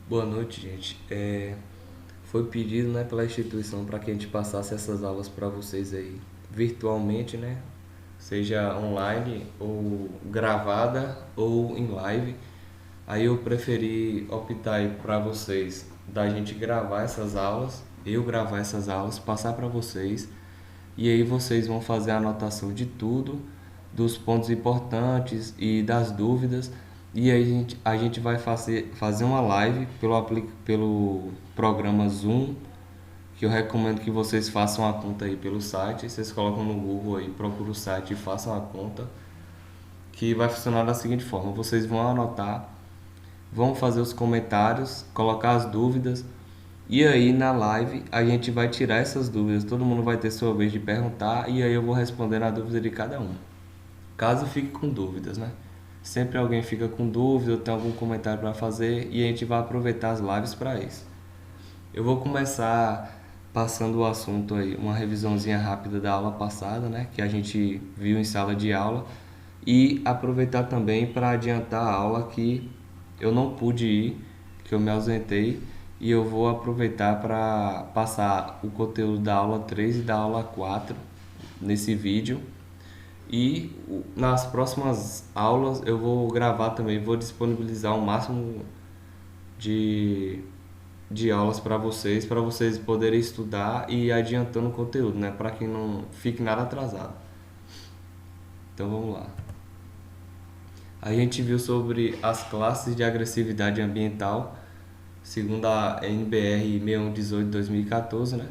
Boa noite, gente. Foi pedido, né, pela instituição para que a gente passasse essas aulas para vocês aí virtualmente, né? Seja online ou gravada ou em live. Aí eu preferi optar aí para vocês da gente gravar essas aulas, eu gravar essas aulas, passar para vocês e aí vocês vão fazer a anotação de tudo, dos pontos importantes e das dúvidas. E aí a gente vai fazer uma live pelo programa Zoom, que eu recomendo que vocês façam a conta aí pelo site. Vocês colocam no Google aí, procuram o site e façam a conta, que vai funcionar da seguinte forma: vocês vão anotar, vão fazer os comentários, colocar as dúvidas, e aí na live a gente vai tirar essas dúvidas. Todo mundo vai ter sua vez de perguntar e aí eu vou responder a dúvida de cada um. Caso fique com dúvidas, né? Sempre alguém fica com dúvida ou tem algum comentário para fazer e a gente vai aproveitar as lives para isso. Eu vou começar passando o assunto aí, uma revisãozinha rápida da aula passada, né, que a gente viu em sala de aula, e aproveitar também para adiantar a aula que eu não pude ir, que eu me ausentei, e eu vou aproveitar para passar o conteúdo da aula 3 e da aula 4 nesse vídeo. E nas próximas aulas eu vou gravar também, vou disponibilizar o máximo de de aulas para vocês poderem estudar e ir adiantando o conteúdo, né? Para que não fique nada atrasado. Então vamos lá. A gente viu sobre as classes de agressividade ambiental, segundo a NBR 6118/2014, né?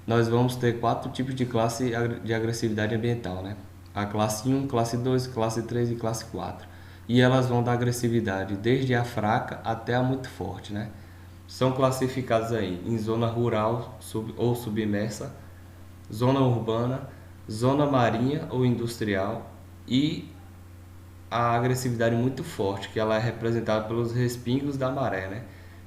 Nós vamos ter quatro tipos de classe de agressividade ambiental, né? A classe 1, classe 2, classe 3 e classe 4. E elas vão da agressividade desde a fraca até a muito forte, né? São classificadas aí em zona rural ou submersa, zona urbana, zona marinha ou industrial e a agressividade muito forte, que ela é representada pelos respingos da maré, né?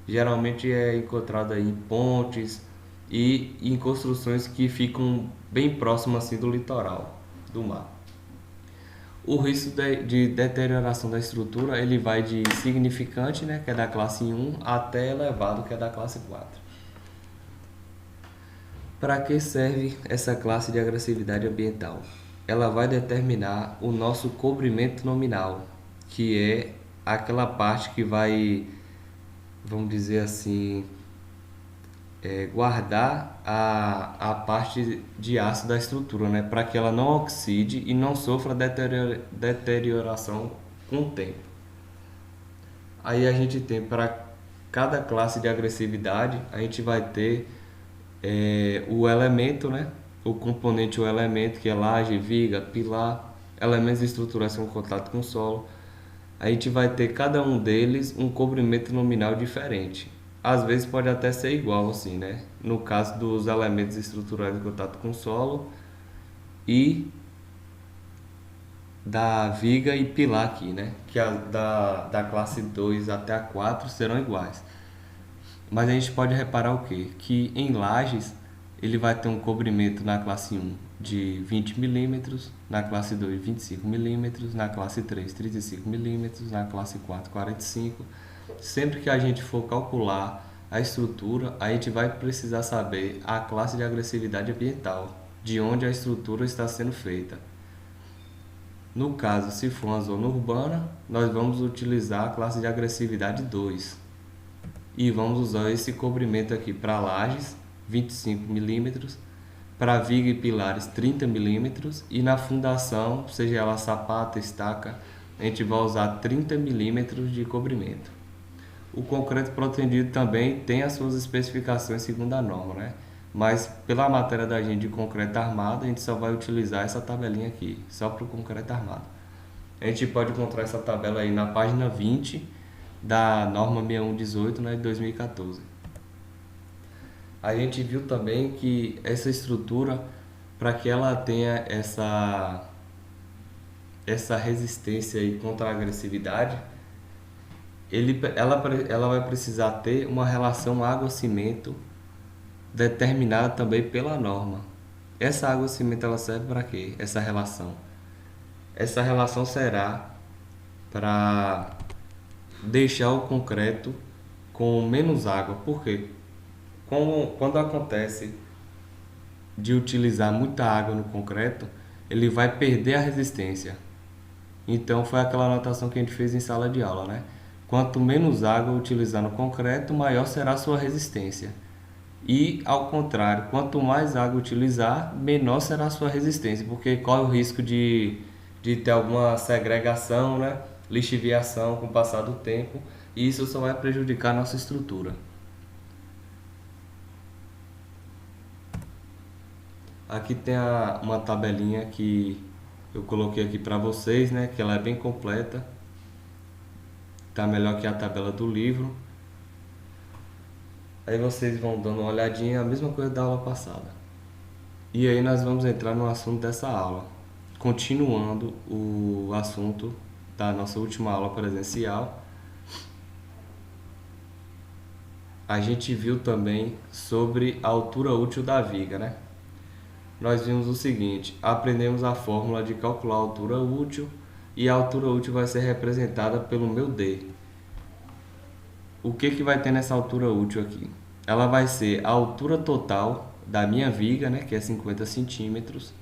Geralmente é encontrada em pontes e em construções que ficam bem próximas assim do litoral, do mar. O risco de deterioração da estrutura ele vai de significante, né, que é da classe 1, até elevado, que é da classe 4. Para que serve essa classe de agressividade ambiental? Ela vai determinar o nosso cobrimento nominal, que é aquela parte que vai, vamos dizer assim, guardar a parte de aço da estrutura, né? Para que ela não oxide e não sofra deterioração com o tempo. Aí a gente tem para cada classe de agressividade, a gente vai ter o elemento, né? O componente, o elemento, que é laje, viga, pilar, elementos estruturais com contato com o solo. A gente vai ter cada um deles um cobrimento nominal diferente. Às vezes pode até ser igual, assim, né? No caso dos elementos estruturais em contato com o solo e da viga e pilar aqui, né? Que da classe 2 até a 4 serão iguais. Mas a gente pode reparar o quê? Que em lajes ele vai ter um cobrimento na classe 1 de 20 milímetros, na classe 2 25 milímetros, na classe 3 35 milímetros, na classe 4 45. Sempre que a gente for calcular a estrutura, a gente vai precisar saber a classe de agressividade ambiental, de onde a estrutura está sendo feita. No caso, se for uma zona urbana, nós vamos utilizar a classe de agressividade 2 e vamos usar esse cobrimento aqui para lajes 25 milímetros, para viga e pilares 30 milímetros e na fundação, seja ela sapata, estaca, a gente vai usar 30 milímetros de cobrimento. O concreto protendido também tem as suas especificações segundo a norma, né? Mas pela matéria da gente de concreto armado, a gente só vai utilizar essa tabelinha aqui, só para o concreto armado. A gente pode encontrar essa tabela aí na página 20 da norma 6118, né, de 2014. A gente viu também que essa estrutura, para que ela tenha essa resistência aí contra a agressividade, ela vai precisar ter uma relação água-cimento determinada também pela norma. Essa água-cimento ela serve para quê? Essa relação. Essa relação será para deixar o concreto com menos água. Por quê? Quando acontece de utilizar muita água no concreto, ele vai perder a resistência. Então foi aquela anotação que a gente fez em sala de aula, né? Quanto menos água utilizar no concreto, maior será a sua resistência. E ao contrário, quanto mais água utilizar, menor será a sua resistência, porque corre o risco de ter alguma segregação, né? Lixiviação com o passar do tempo, e isso só vai prejudicar a nossa estrutura. Aqui tem uma tabelinha que eu coloquei aqui para vocês, né? Que ela é bem completa, tá melhor que a tabela do livro. Aí vocês vão dando uma olhadinha, a mesma coisa da aula passada. E aí nós vamos entrar no assunto dessa aula, continuando o assunto da nossa última aula presencial. A gente viu também sobre a altura útil da viga, né? Nós vimos o seguinte: aprendemos a fórmula de calcular a altura útil, e a altura útil vai ser representada pelo meu D. O que vai ter nessa altura útil aqui? Ela vai ser a altura total da minha viga, né, que é 50 centímetros.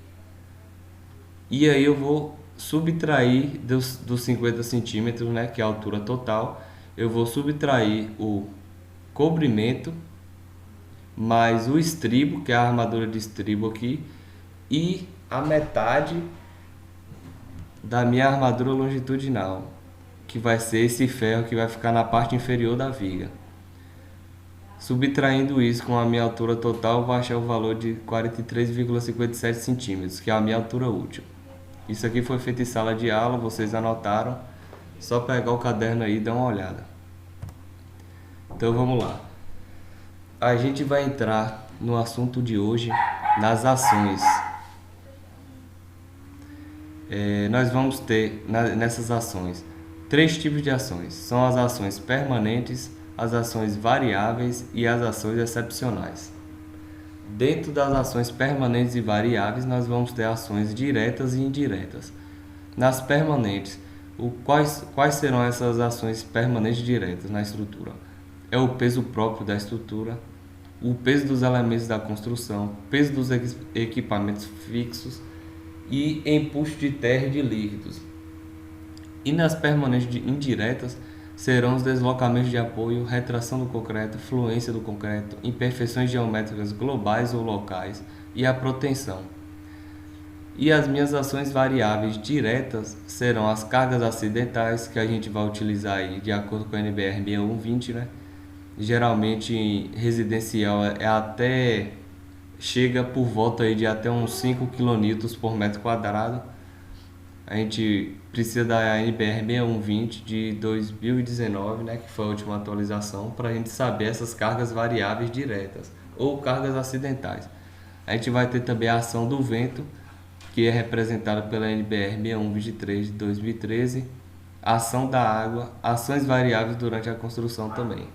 E aí eu vou subtrair dos 50 centímetros, né, que é a altura total, eu vou subtrair o cobrimento mais o estribo, que é a armadura de estribo aqui, e a metade da minha armadura longitudinal, que vai ser esse ferro que vai ficar na parte inferior da viga. Subtraindo isso com a minha altura total, eu vou achar o valor de 43,57 centímetros, que é a minha altura útil. Isso aqui foi feito em sala de aula, vocês anotaram. Só pegar o caderno aí e dar uma olhada. Então vamos lá. A gente vai entrar no assunto de hoje, nas ações. Nós vamos ter nessas ações 3 tipos de ações. São as ações permanentes, as ações variáveis e as ações excepcionais. Dentro das ações permanentes e variáveis, nós vamos ter ações diretas e indiretas. Nas permanentes, quais serão essas ações permanentes e diretas na estrutura? É o peso próprio da estrutura, o peso dos elementos da construção, peso dos equipamentos fixos e empuxo de terra e de líquidos. E nas permanentes indiretas serão os deslocamentos de apoio, retração do concreto, fluência do concreto, imperfeições geométricas globais ou locais e a proteção. E as minhas ações variáveis diretas serão as cargas acidentais, que a gente vai utilizar aí de acordo com a NBR 6120, né? Geralmente residencial chega por volta aí de até uns 5 kN por metro quadrado. A gente precisa da NBR 6120 de 2019, né, que foi a última atualização, para a gente saber essas cargas variáveis diretas ou cargas acidentais. A gente vai ter também a ação do vento, que é representada pela NBR 6123 de 2013, a ação da água, ações variáveis durante a construção também.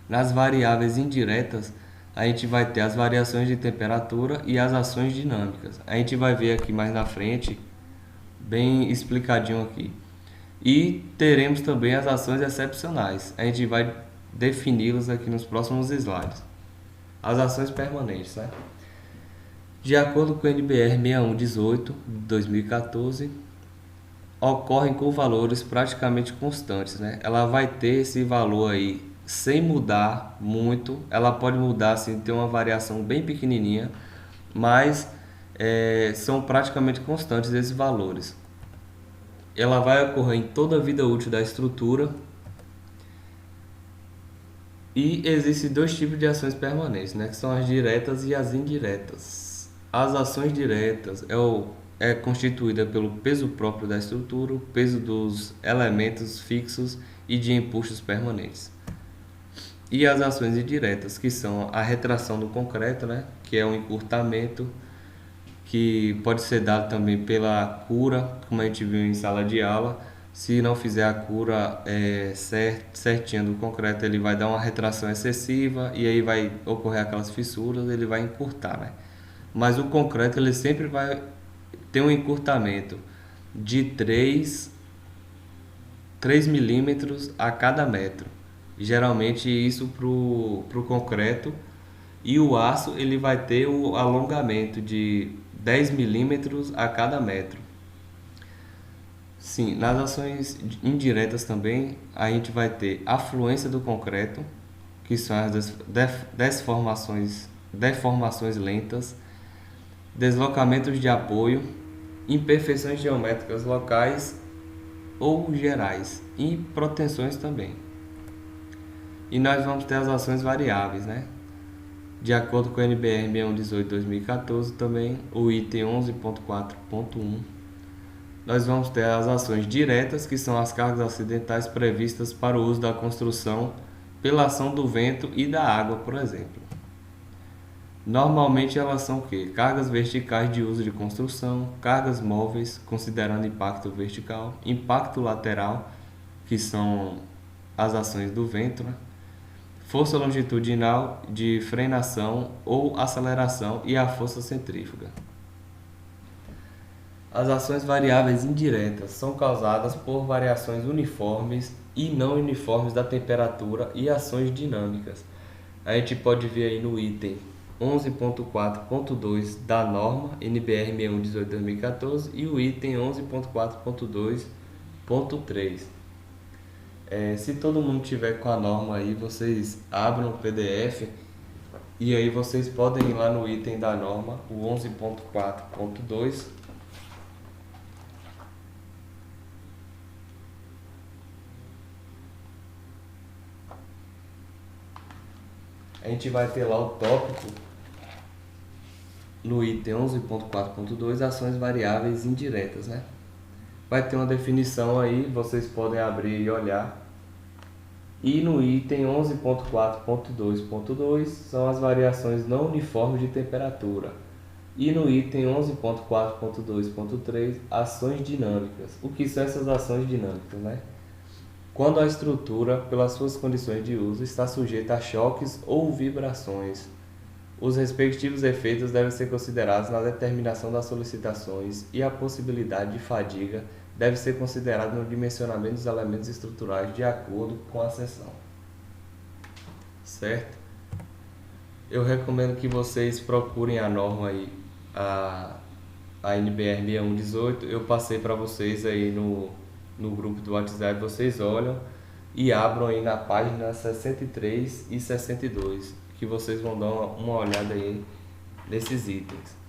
Nas variáveis indiretas, a gente vai ter as variações de temperatura e as ações dinâmicas. A gente vai ver aqui mais na frente, bem explicadinho aqui. E teremos também as ações excepcionais. A gente vai defini-las aqui nos próximos slides. As ações permanentes, né? De acordo com o NBR 6118 de 2014, ocorrem com valores praticamente constantes, né? Ela vai ter esse valor aí sem mudar muito. Ela pode mudar assim, ter uma variação bem pequenininha, mas são praticamente constantes esses valores. Ela vai ocorrer em toda a vida útil da estrutura. E existem 2 tipos de ações permanentes, né, que são as diretas e as indiretas. As ações diretas é constituída pelo peso próprio da estrutura, o peso dos elementos fixos e de empuxos permanentes. E as ações indiretas, que são a retração do concreto, né, que é um encurtamento, que pode ser dado também pela cura, como a gente viu em sala de aula. Se não fizer a cura certinha do concreto, ele vai dar uma retração excessiva e aí vai ocorrer aquelas fissuras, ele vai encurtar, né? Mas o concreto ele sempre vai ter um encurtamento de 3 milímetros a cada metro. Geralmente isso pro concreto. E o aço ele vai ter o alongamento de 10 milímetros a cada metro. Sim, nas ações indiretas também a gente vai ter a fluência do concreto, que são as deformações lentas, deslocamentos de apoio, imperfeições geométricas locais ou gerais e proteções também. E nós vamos ter as ações variáveis, né? De acordo com o NBR 6118/2014 também, o item 11.4.1, nós vamos ter as ações diretas, que são as cargas acidentais previstas para o uso da construção pela ação do vento e da água, por exemplo. Normalmente elas são o quê? Cargas verticais de uso de construção, cargas móveis, considerando impacto vertical, impacto lateral, que são as ações do vento, né? Força longitudinal de frenação ou aceleração e a força centrífuga. As ações variáveis indiretas são causadas por variações uniformes e não uniformes da temperatura e ações dinâmicas. A gente pode ver aí no item 11.4.2 da norma NBR 6118/2014 e o item 11.4.2.3. Se todo mundo tiver com a norma aí, vocês abram o PDF e aí vocês podem ir lá no item da norma, o 11.4.2. A gente vai ter lá o tópico no item 11.4.2, ações variáveis indiretas, né? Vai ter uma definição aí, vocês podem abrir e olhar. E no item 11.4.2.2 são as variações não uniformes de temperatura. E no item 11.4.2.3, ações dinâmicas. O que são essas ações dinâmicas, né? Quando a estrutura, pelas suas condições de uso, está sujeita a choques ou vibrações. Os respectivos efeitos devem ser considerados na determinação das solicitações e a possibilidade de fadiga deve ser considerada no dimensionamento dos elementos estruturais de acordo com a seção. Certo? Eu recomendo que vocês procurem a norma aí, a NBR 6118. Eu passei para vocês aí no grupo do WhatsApp, vocês olham e abram aí na página 63 e 62, que vocês vão dar uma olhada aí nesses itens.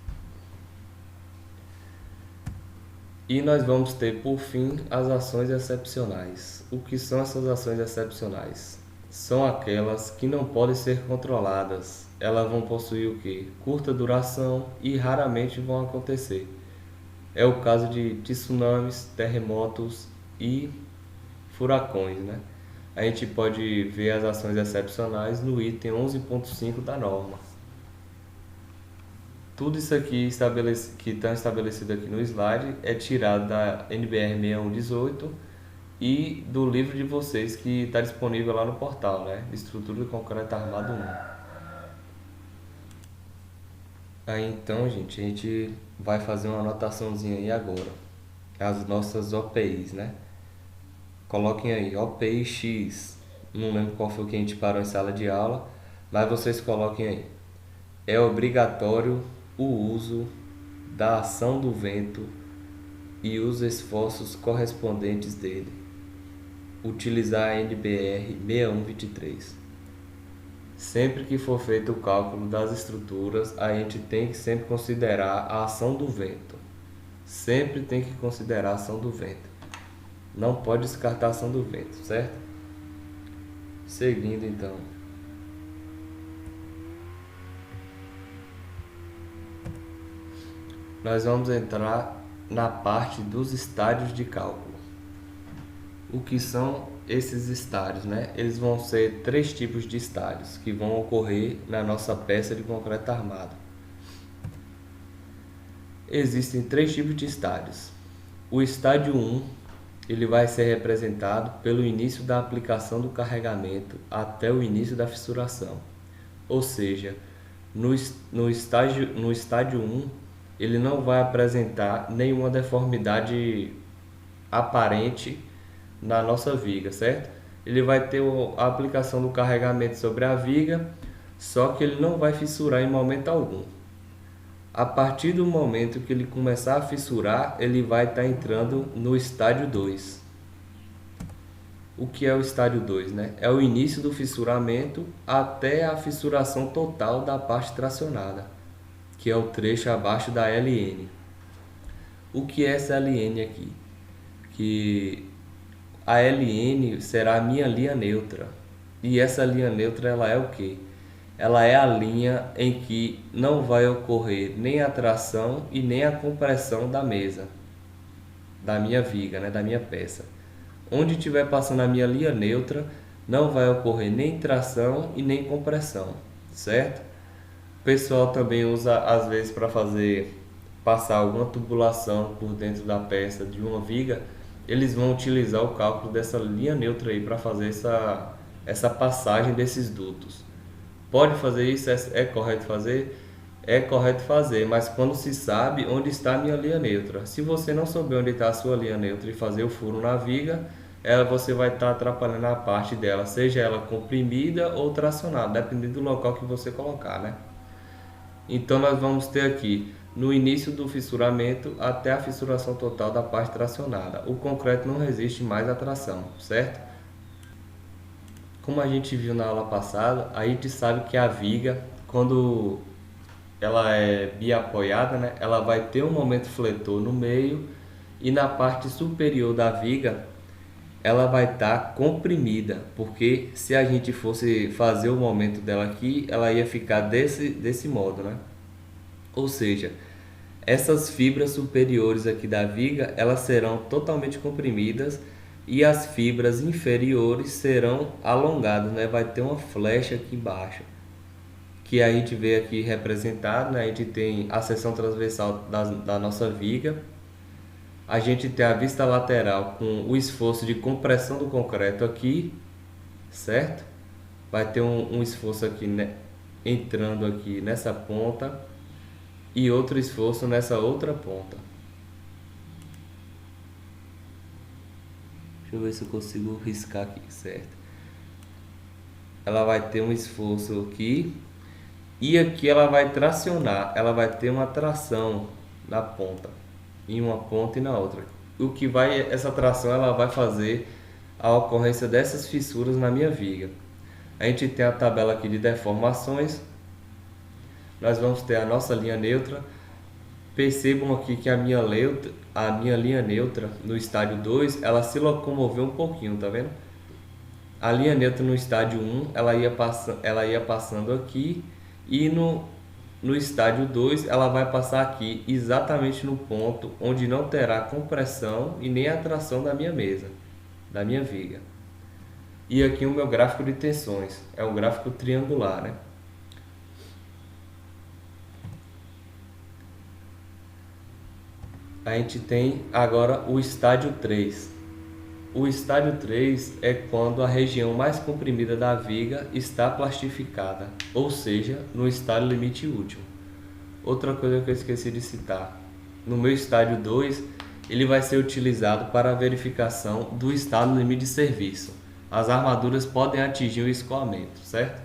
E nós vamos ter, por fim, as ações excepcionais. O que são essas ações excepcionais? São aquelas que não podem ser controladas. Elas vão possuir o quê? Curta duração e raramente vão acontecer. É o caso de tsunamis, terremotos e furacões, né? A gente pode ver as ações excepcionais no item 11.5 da norma. Tudo isso aqui que está estabelecido aqui no slide é tirado da NBR 6118 e do livro de vocês que está disponível lá no portal, né? Estrutura de concreto armado 1. Aí então, gente, a gente vai fazer uma anotaçãozinha aí agora. As nossas OPIs, né? Coloquem aí, OPI X. Não lembro qual foi que a gente parou em sala de aula, mas vocês coloquem aí. É obrigatório o uso da ação do vento e os esforços correspondentes dele. Utilizar a NBR 6123. Sempre que for feito o cálculo das estruturas, a gente tem que sempre considerar a ação do vento. Sempre tem que considerar a ação do vento. Não pode descartar a ação do vento, certo? Seguindo então. Nós vamos entrar na parte dos estádios de cálculo. O que são esses estádios, né? Eles vão ser 3 tipos de estádios que vão ocorrer na nossa peça de concreto armado. Existem 3 tipos de estádios. O estádio 1, ele vai ser representado pelo início da aplicação do carregamento até o início da fissuração. Ou seja, no estádio 1, ele não vai apresentar nenhuma deformidade aparente na nossa viga, certo? ele vai ter a aplicação do carregamento sobre a viga, só que ele não vai fissurar em momento algum. A partir do momento que ele começar a fissurar, ele vai estar entrando no estágio 2. O que é o estágio 2, né? É o início do fissuramento até a fissuração total da parte tracionada, que é o trecho abaixo da LN. O que é essa LN aqui? Que a LN será a minha linha neutra. E essa linha neutra, ela é o quê? Ela é a linha em que não vai ocorrer nem a tração e nem a compressão da mesa, da minha viga, né, da minha peça. Onde estiver passando a minha linha neutra, não vai ocorrer nem tração e nem compressão, certo? O pessoal também usa às vezes para passar alguma tubulação por dentro da peça de uma viga, eles vão utilizar o cálculo dessa linha neutra aí para fazer essa passagem desses dutos. Pode fazer isso? É correto fazer? É correto fazer, mas quando se sabe onde está a minha linha neutra. Se você não souber onde está a sua linha neutra e fazer o furo na viga, você vai estar atrapalhando a parte dela, seja ela comprimida ou tracionada, dependendo do local que você colocar, né? Então nós vamos ter aqui, no início do fissuramento até a fissuração total da parte tracionada. O concreto não resiste mais à tração, certo? Como a gente viu na aula passada, a gente sabe que a viga, quando ela é biapoiada, né, ela vai ter um momento fletor no meio e na parte superior da viga ela vai estar comprimida, porque se a gente fosse fazer o momento dela aqui, ela ia ficar desse modo, né? Ou seja, essas fibras superiores aqui da viga, elas serão totalmente comprimidas e as fibras inferiores serão alongadas, né? Vai ter uma flecha aqui embaixo, que a gente vê aqui representado, né? A gente tem a seção transversal da nossa viga, a gente tem a vista lateral com o esforço de compressão do concreto aqui, certo? Vai ter um esforço aqui, né? Entrando aqui nessa ponta e outro esforço nessa outra ponta. Deixa eu ver se eu consigo riscar aqui, certo? Ela vai ter um esforço aqui e aqui ela vai tracionar, ela vai ter uma tração na ponta, em uma ponta e na outra. Essa tração ela vai fazer a ocorrência dessas fissuras na minha viga. A gente tem a tabela aqui de deformações. Nós vamos ter a nossa linha neutra. Percebam aqui que a minha linha neutra no estágio 2, ela se locomoveu um pouquinho, tá vendo? A linha neutra no estágio 1, ela ia passando aqui e no estágio 2 ela vai passar aqui exatamente no ponto onde não terá compressão e nem atração da minha mesa, da minha viga. E aqui o meu gráfico de tensões, é um gráfico triangular, né? A gente tem agora o estágio 3. O estágio 3 é quando a região mais comprimida da viga está plastificada, ou seja, no estado limite último. Outra coisa que eu esqueci de citar, no meu estágio 2, ele vai ser utilizado para a verificação do estado limite de serviço. As armaduras podem atingir o escoamento, certo?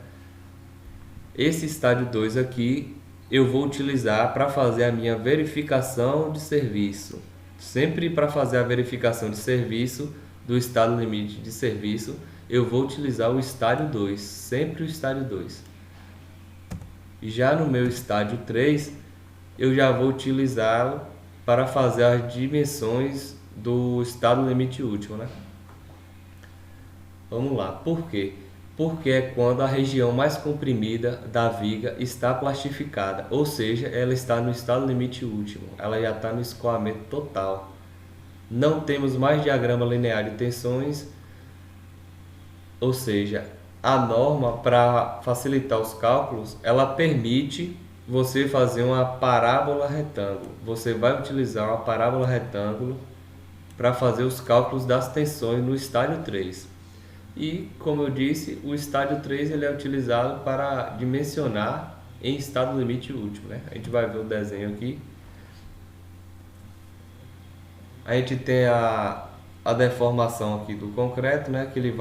Esse estágio 2 aqui eu vou utilizar para fazer a minha verificação de serviço. Sempre para fazer a verificação de serviço do estado limite de serviço, eu vou utilizar o estágio 2, sempre o estágio 2. Já no meu estágio 3, eu já vou utilizá-lo para fazer as dimensões do estado limite último, né? Vamos lá, por quê? Porque é quando a região mais comprimida da viga está plastificada, ou seja, ela está no estado limite último, ela já está no escoamento total. Não temos mais diagrama linear de tensões, ou seja, a norma, para facilitar os cálculos, ela permite você fazer uma parábola retângulo. Você vai utilizar uma parábola retângulo para fazer os cálculos das tensões no estágio 3. E, como eu disse, o estágio 3 ele é utilizado para dimensionar em estado limite último, né? A gente vai ver o desenho aqui. A gente tem a a deformação aqui do concreto, né, que ele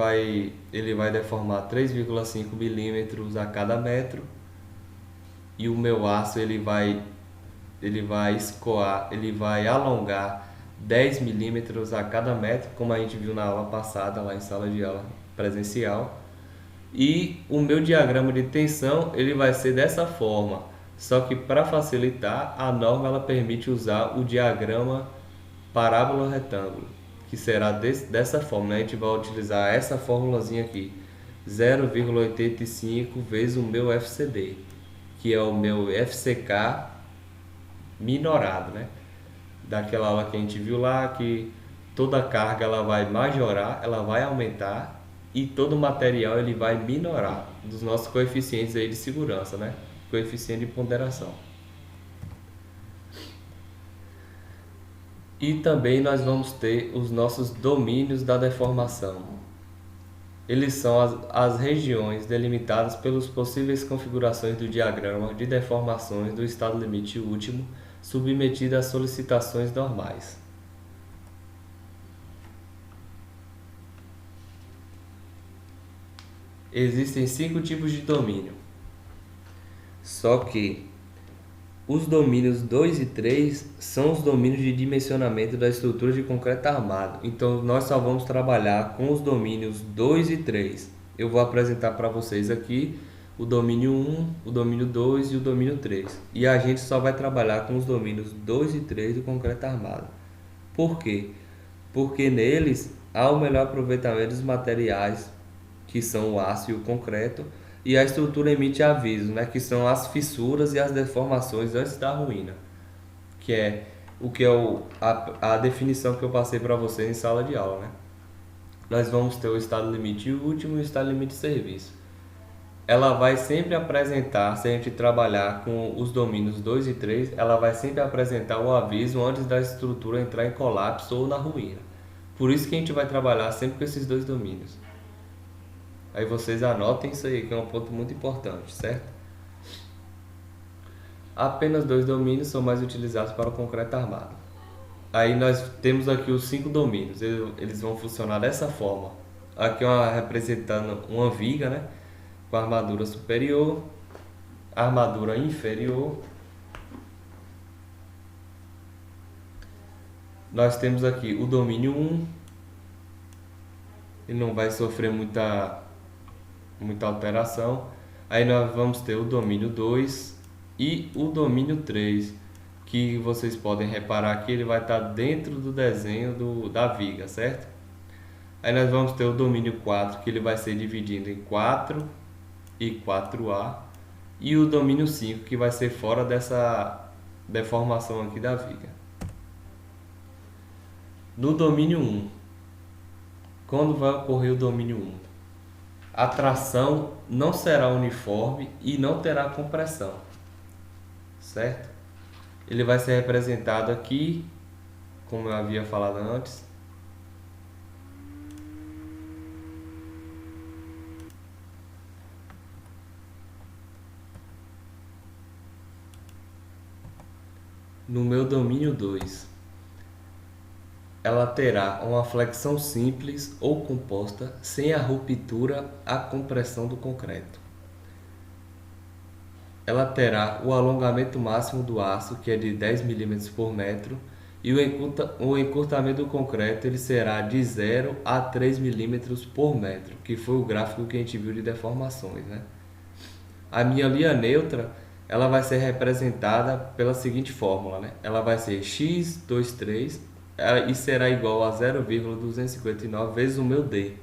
vai deformar 3,5 milímetros a cada metro, e o meu aço ele vai escoar, ele vai alongar 10 milímetros a cada metro, como a gente viu na aula passada, lá em sala de aula presencial. E o meu diagrama de tensão ele vai ser dessa forma, só que para facilitar, a norma ela permite usar o diagrama parábola retângulo, que será dessa forma, né? A gente vai utilizar essa formulazinha aqui, 0,85 vezes o meu FCD, que é o meu FCK minorado, né? Daquela aula que a gente viu lá, que toda carga ela vai majorar, ela vai aumentar, e todo material ele vai minorar, dos nossos coeficientes aí de segurança, né? Coeficiente de ponderação. E também nós vamos ter os nossos domínios da deformação. Eles são as regiões delimitadas pelas possíveis configurações do diagrama de deformações do estado limite último, submetido às solicitações normais. Existem 5 tipos de domínio. Só que os domínios 2 e 3 são os domínios de dimensionamento da estrutura de concreto armado. Então nós só vamos trabalhar com os domínios 2 e 3. Eu vou apresentar para vocês aqui o domínio 1, o domínio 2 e o domínio 3. E a gente só vai trabalhar com os domínios 2 e 3 do concreto armado. Por quê? Porque neles há o melhor aproveitamento dos materiais, que são o aço e o concreto, e a estrutura emite avisos, né, que são as fissuras e as deformações antes da ruína, que é a definição que eu passei para vocês em sala de aula, né? Nós vamos ter o estado limite último e o estado limite de serviço. Ela vai sempre apresentar, se a gente trabalhar com os domínios 2 e 3, ela vai sempre apresentar o aviso antes da estrutura entrar em colapso ou na ruína. Por isso que a gente vai trabalhar sempre com esses dois domínios. Aí vocês anotem isso aí, que é um ponto muito importante, certo? Apenas 2 domínios são mais utilizados para o concreto armado. Aí nós temos aqui os 5 domínios, eles vão funcionar dessa forma. Aqui representando uma viga, né? Com armadura superior, armadura inferior. Nós temos aqui o domínio 1, ele não vai sofrer muita alteração. Aí nós vamos ter o domínio 2 e o domínio 3, que vocês podem reparar que ele vai estar dentro do desenho da viga, certo? Aí nós vamos ter o domínio 4, que ele vai ser dividido em 4 e 4A, e o domínio 5, que vai ser fora dessa deformação aqui da viga. No domínio 1, quando vai ocorrer o domínio 1? A tração não será uniforme e não terá compressão, certo? Ele vai ser representado aqui, como eu havia falado antes. No meu domínio 2, ela terá uma flexão simples ou composta sem a ruptura à compressão do concreto. Ela terá o alongamento máximo do aço, que é de 10 mm por metro, e o encurtamento do concreto ele será de 0 a 3 mm por metro, que foi o gráfico que a gente viu de deformações, né? A minha linha neutra ela vai ser representada pela seguinte fórmula, né? Ela vai ser x23 e será igual a 0,259 vezes o meu D.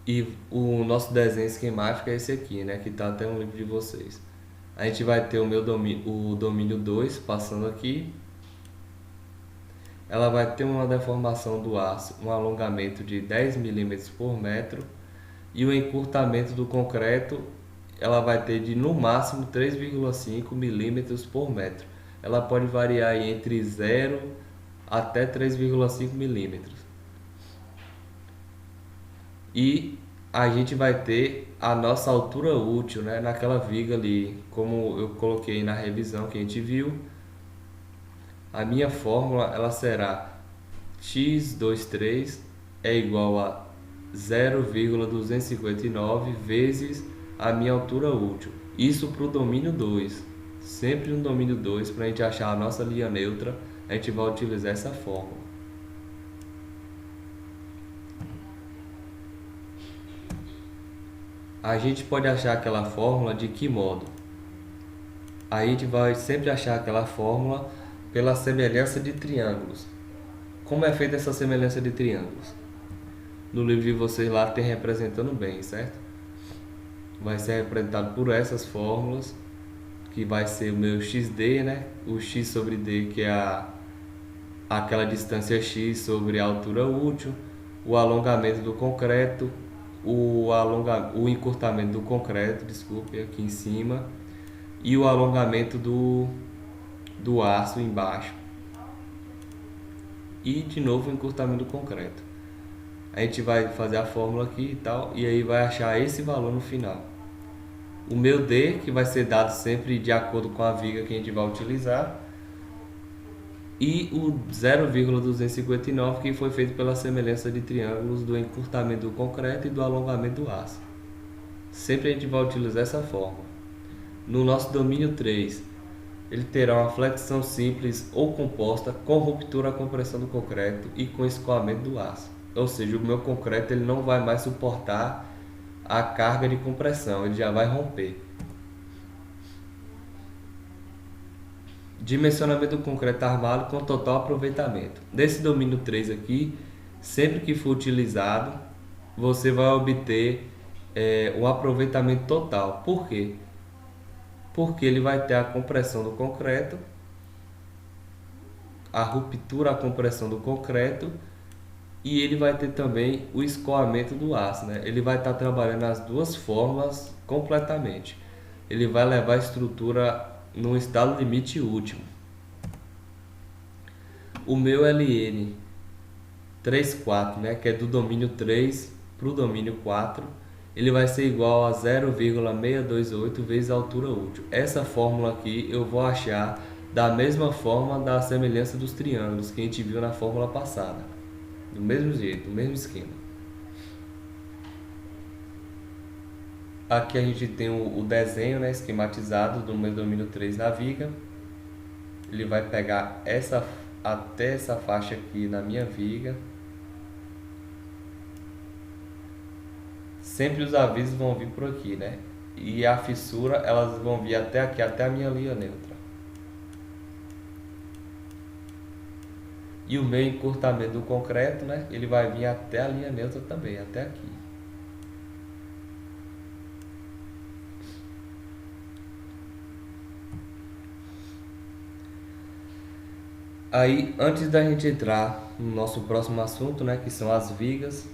E o nosso desenho esquemático é esse aqui, né? Que está até no livro de vocês. A gente vai ter o domínio 2 passando aqui. Ela vai ter uma deformação do aço, um alongamento de 10 mm por metro. E o encurtamento do concreto ela vai ter de no máximo 3,5 milímetros por metro. Ela pode variar entre 0 até 3,5 milímetros. E a gente vai ter a nossa altura útil, né, naquela viga ali, como eu coloquei na revisão que a gente viu. a minha fórmula ela será x23 é igual a 0,259 vezes a minha altura útil. Isso para o domínio 2. Sempre no domínio 2, para a gente achar a nossa linha neutra, a gente vai utilizar essa fórmula. A gente pode achar aquela fórmula de que modo? A gente vai sempre achar aquela fórmula pela semelhança de triângulos. Como é feita essa semelhança de triângulos? No livro de vocês lá tem representando bem, certo? Vai ser representado por essas fórmulas, que vai ser o meu xd, né? O x sobre d, que é aquela distância x sobre a altura útil, o alongamento do concreto, o encurtamento do concreto, desculpe, aqui em cima, e o alongamento do aço embaixo. E de novo o encurtamento do concreto. A gente vai fazer a fórmula aqui e tal, e aí vai achar esse valor no final. O meu D, que vai ser dado sempre de acordo com a viga que a gente vai utilizar, e o 0,259, que foi feito pela semelhança de triângulos do encurtamento do concreto e do alongamento do aço. Sempre a gente vai utilizar essa fórmula. No nosso domínio 3, ele terá uma flexão simples ou composta com ruptura à compressão do concreto e com escoamento do aço. Ou seja, o meu concreto ele não vai mais suportar a carga de compressão, ele já vai romper. Dimensionamento do concreto armado com total aproveitamento. Nesse domínio 3 aqui, sempre que for utilizado, você vai obter um aproveitamento total. Por quê? Porque ele vai ter a compressão do concreto, a ruptura, a compressão do concreto, e ele vai ter também o escoamento do aço, né? Ele vai estar trabalhando as duas formas completamente. Ele vai levar a estrutura no estado limite último. O meu LN 34, né, que é do domínio 3 para o domínio 4, ele vai ser igual a 0,628 vezes a altura útil. Essa fórmula aqui eu vou achar da mesma forma da semelhança dos triângulos que a gente viu na fórmula passada. Do mesmo jeito, do mesmo esquema. Aqui a gente tem o desenho, né, esquematizado do meu domínio 3 na viga. Ele vai pegar até essa faixa aqui na minha viga. Sempre os avisos vão vir por aqui, né? E a fissura, elas vão vir até aqui, até a minha linha neutra. E o meu encurtamento do concreto, né? Ele vai vir até a linha neutra também, até aqui. Aí, antes da gente entrar no nosso próximo assunto, né? Que são as vigas,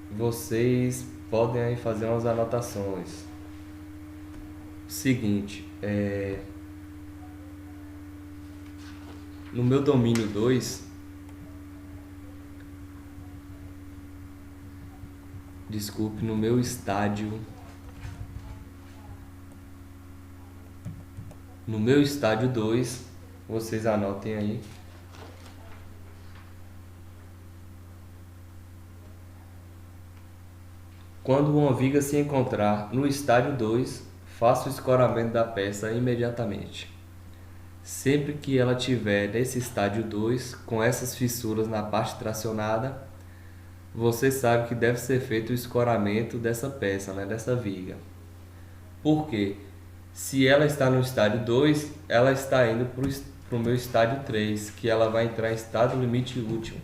vocês podem aí fazer umas anotações. Seguinte, no meu domínio 2, desculpe, no meu estádio 2, vocês anotem aí. Quando uma viga se encontrar no estádio 2, faça o escoramento da peça imediatamente. Sempre que ela tiver nesse estádio 2, com essas fissuras na parte tracionada, você sabe que deve ser feito o escoramento dessa peça, né, dessa viga. Por quê? Se ela está no estádio 2, ela está indo para o meu estádio 3, que ela vai entrar em estado limite último.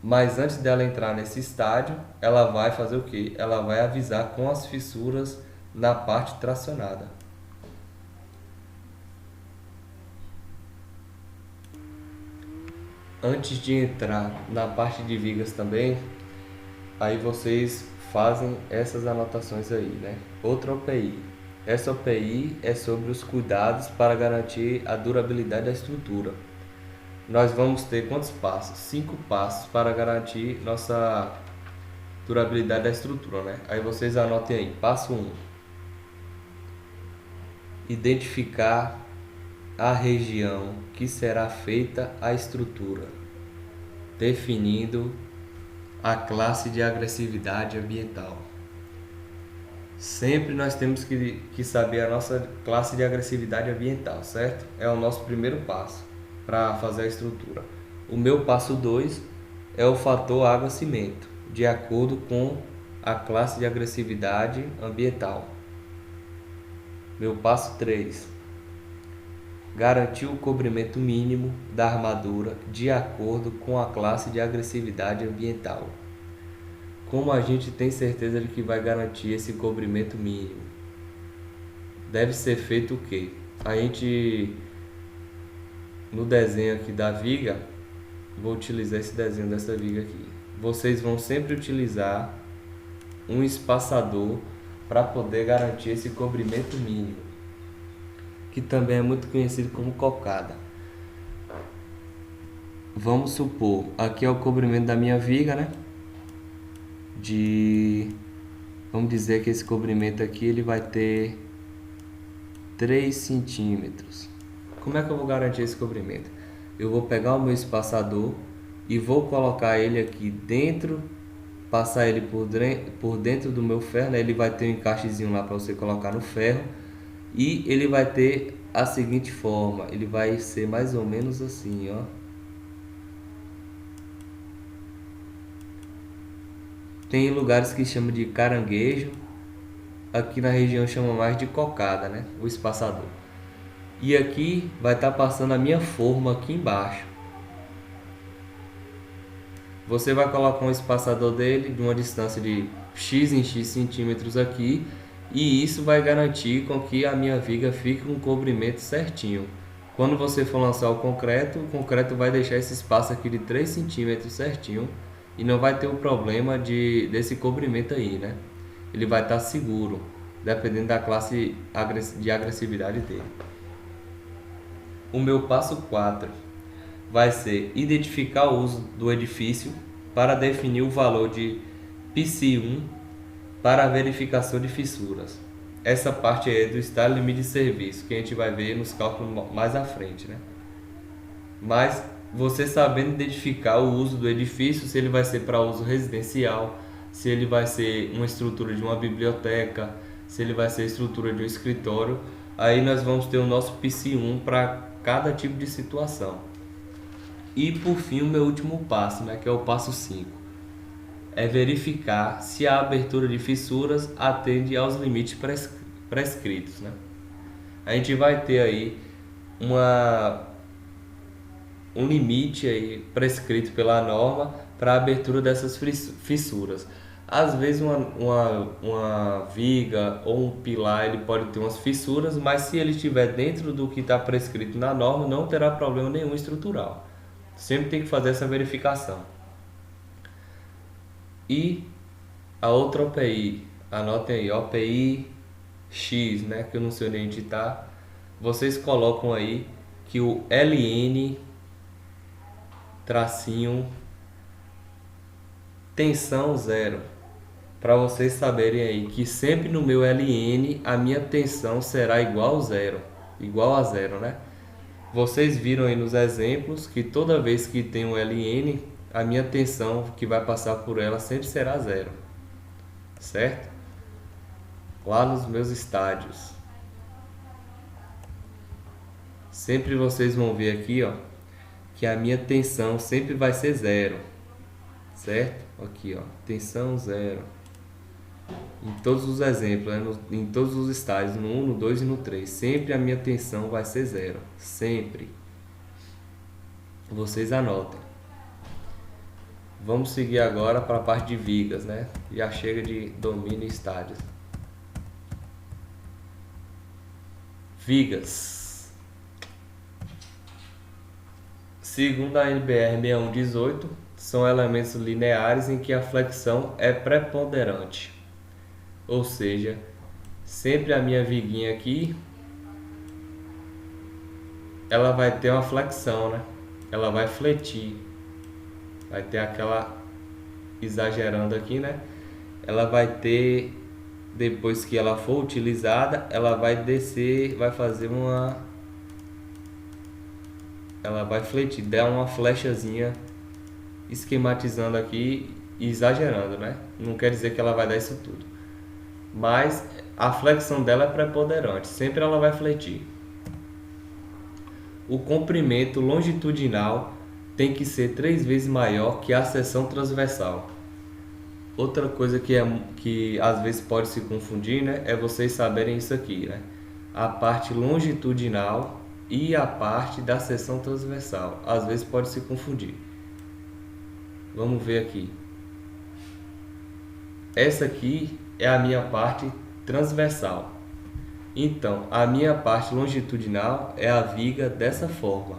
Mas antes dela entrar nesse estádio, ela vai fazer o quê? Ela vai avisar com as fissuras na parte tracionada. Antes de entrar na parte de vigas também, aí vocês fazem essas anotações aí, né? Outra OPI. Essa OPI é sobre os cuidados para garantir a durabilidade da estrutura. Nós vamos ter quantos passos? 5 passos para garantir nossa durabilidade da estrutura, né? Aí vocês anotem aí. Passo 1. Identificar a região que será feita a estrutura, definindo a classe de agressividade ambiental. Sempre nós temos que saber a nossa classe de agressividade ambiental, certo? É o nosso primeiro passo para fazer a estrutura. O meu passo 2 é o fator água-cimento, de acordo com a classe de agressividade ambiental. Meu passo 3, garantir o cobrimento mínimo da armadura de acordo com a classe de agressividade ambiental. Como a gente tem certeza de que vai garantir esse cobrimento mínimo? Deve ser feito o quê? A gente, no desenho aqui da viga, vou utilizar esse desenho dessa viga aqui. Vocês vão sempre utilizar um espaçador para poder garantir esse cobrimento mínimo, que também é muito conhecido como cocada. Vamos supor, aqui é o cobrimento da minha viga, né? Vamos dizer que esse cobrimento aqui ele vai ter 3 centímetros. Como é que eu vou garantir esse cobrimento? Eu vou pegar o meu espaçador e vou colocar ele aqui dentro, passar ele por dentro do meu ferro, né? Ele vai ter um encaixezinho lá para você colocar no ferro, e ele vai ter a seguinte forma, ele vai ser mais ou menos assim, ó. Tem lugares que chamam de caranguejo, aqui na região chama mais de cocada, né? O espaçador. E aqui vai estar passando a minha forma aqui embaixo. Você vai colocar um espaçador dele de uma distância de x em x centímetros aqui, e isso vai garantir com que a minha viga fique com o cobrimento certinho. Quando você for lançar o concreto vai deixar esse espaço aqui de 3 centímetros certinho, e não vai ter o problema desse cobrimento aí, né? Ele vai estar seguro, dependendo da classe de agressividade dele. O meu passo 4 vai ser identificar o uso do edifício para definir o valor de PSI1 para a verificação de fissuras. Essa parte é do estado limite de serviço, que a gente vai ver nos cálculos mais à frente, né? Mas você sabendo identificar o uso do edifício, se ele vai ser para uso residencial, se ele vai ser uma estrutura de uma biblioteca, se ele vai ser estrutura de um escritório, aí nós vamos ter o nosso PSI1 para cada tipo de situação. E por fim, o meu último passo, né, que é o passo 5, é verificar se a abertura de fissuras atende aos limites prescritos, né? A gente vai ter aí um limite aí prescrito pela norma para a abertura dessas fissuras. Às vezes uma viga ou um pilar ele pode ter umas fissuras, mas se ele estiver dentro do que está prescrito na norma, não terá problema nenhum estrutural. Sempre tem que fazer essa verificação. E a outra OPI, anotem aí, OPI X, né, que eu não sei onde está. Vocês colocam aí que o LN tracinho tensão 0, para vocês saberem aí que sempre no meu LN a minha tensão será igual a zero, né? Vocês viram aí nos exemplos que toda vez que tem um LN, a minha tensão que vai passar por ela sempre será 0, certo? Lá nos meus estádios, sempre vocês vão ver aqui, ó, que a minha tensão sempre vai ser 0, certo? Aqui, ó, tensão 0. Em todos os exemplos, né? Em todos os estágios, no 1, no 2 e no 3, sempre a minha tensão vai ser 0, sempre. Vocês anotem. Vamos seguir agora para a parte de vigas, né? Já chega de domínio e estádios. Vigas. Segundo a NBR 6118, são elementos lineares em que a flexão é preponderante. Ou seja, sempre a minha viguinha aqui, ela vai ter uma flexão, né? Ela vai fletir. Vai ter aquela, exagerando aqui, né? Ela vai ter, depois que ela for utilizada, ela vai descer, vai fazer uma ela vai fletir, dá uma flechazinha, esquematizando aqui, exagerando, né? Não quer dizer que ela vai dar isso tudo, mas a flexão dela é preponderante, sempre ela vai fletir. O comprimento longitudinal tem que ser 3 vezes maior que a seção transversal. Outra coisa que às vezes pode se confundir, né, é vocês saberem isso aqui, né? A parte longitudinal e a parte da seção transversal. Às vezes pode se confundir. Vamos ver aqui. Essa aqui é a minha parte transversal. Então, a minha parte longitudinal é a viga dessa forma.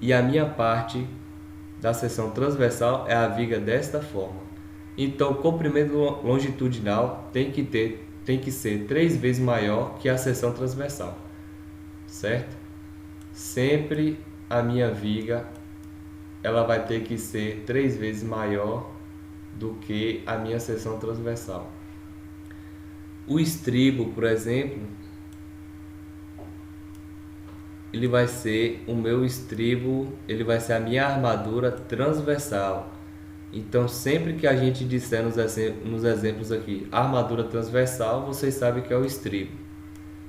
E a minha parte da seção transversal é a viga desta forma. Então, o comprimento longitudinal tem que ser 3 vezes maior que a seção transversal, certo? Sempre a minha viga ela vai ter que ser 3 vezes maior do que a minha seção transversal. O estribo, por exemplo, ele vai ser o meu estribo, ele vai ser a minha armadura transversal. Então, sempre que a gente disser nos exemplos aqui, armadura transversal, vocês sabem que é o estribo.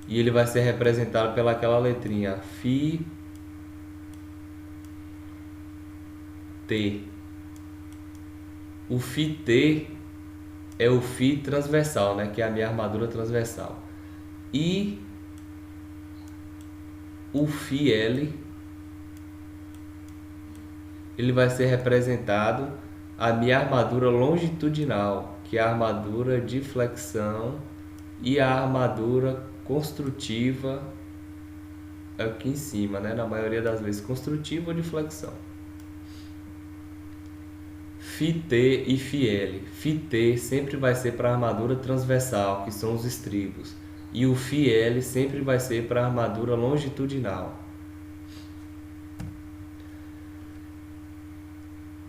E ele vai ser representado pelaquela letrinha Φ, T. O Φt é o Φ transversal, né? Que é a minha armadura transversal. E o Φl, ele vai ser representado a minha armadura longitudinal, que é a armadura de flexão, e a armadura construtiva aqui em cima, né? Na maioria das vezes construtiva ou de flexão. Φt e Φl. Φt sempre vai ser para a armadura transversal, que são os estribos, e o Φl sempre vai ser para a armadura longitudinal.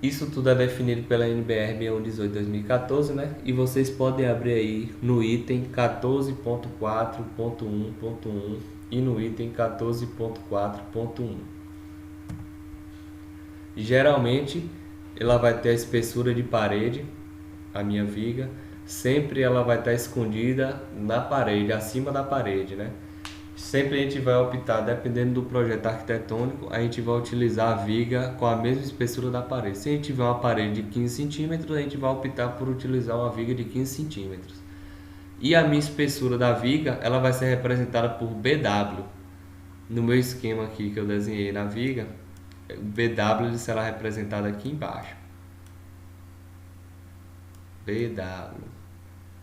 Isso tudo é definido pela NBR 6118/2014, né? E vocês podem abrir aí no item 14.4.1.1 e no item 14.4.1. Geralmente ela vai ter a espessura de parede, a minha viga, sempre ela vai estar escondida na parede, acima da parede, né? Sempre a gente vai optar, dependendo do projeto arquitetônico, a gente vai utilizar a viga com a mesma espessura da parede. Se a gente tiver uma parede de 15 centímetros, a gente vai optar por utilizar uma viga de 15 centímetros. E a minha espessura da viga, ela vai ser representada por BW. No meu esquema aqui que eu desenhei na viga, o BW ele será representado aqui embaixo. BW.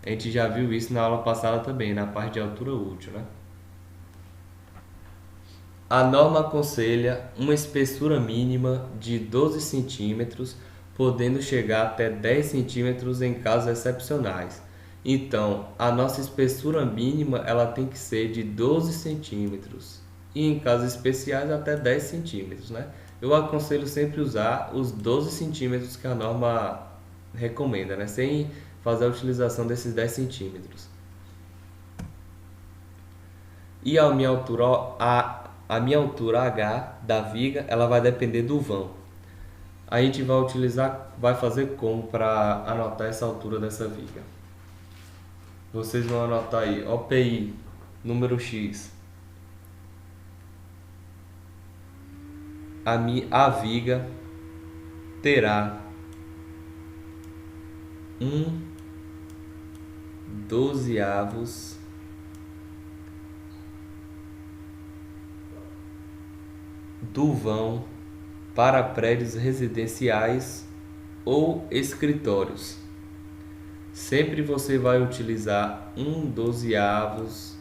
A gente já viu isso na aula passada também, na parte de altura útil, né? A norma aconselha uma espessura mínima de 12 centímetros, podendo chegar até 10 centímetros em casos excepcionais. Então, a nossa espessura mínima ela tem que ser de 12 centímetros e em casos especiais até 10 centímetros, né? Eu aconselho sempre usar os 12 centímetros que a norma recomenda, né? Sem fazer a utilização desses 10 centímetros. E a minha altura H da viga, ela vai depender do vão. A gente vai fazer como para anotar essa altura dessa viga? Vocês vão anotar aí, OPI, número X. A viga terá 1/12 do vão para prédios residenciais ou escritórios. Sempre você vai utilizar 1/12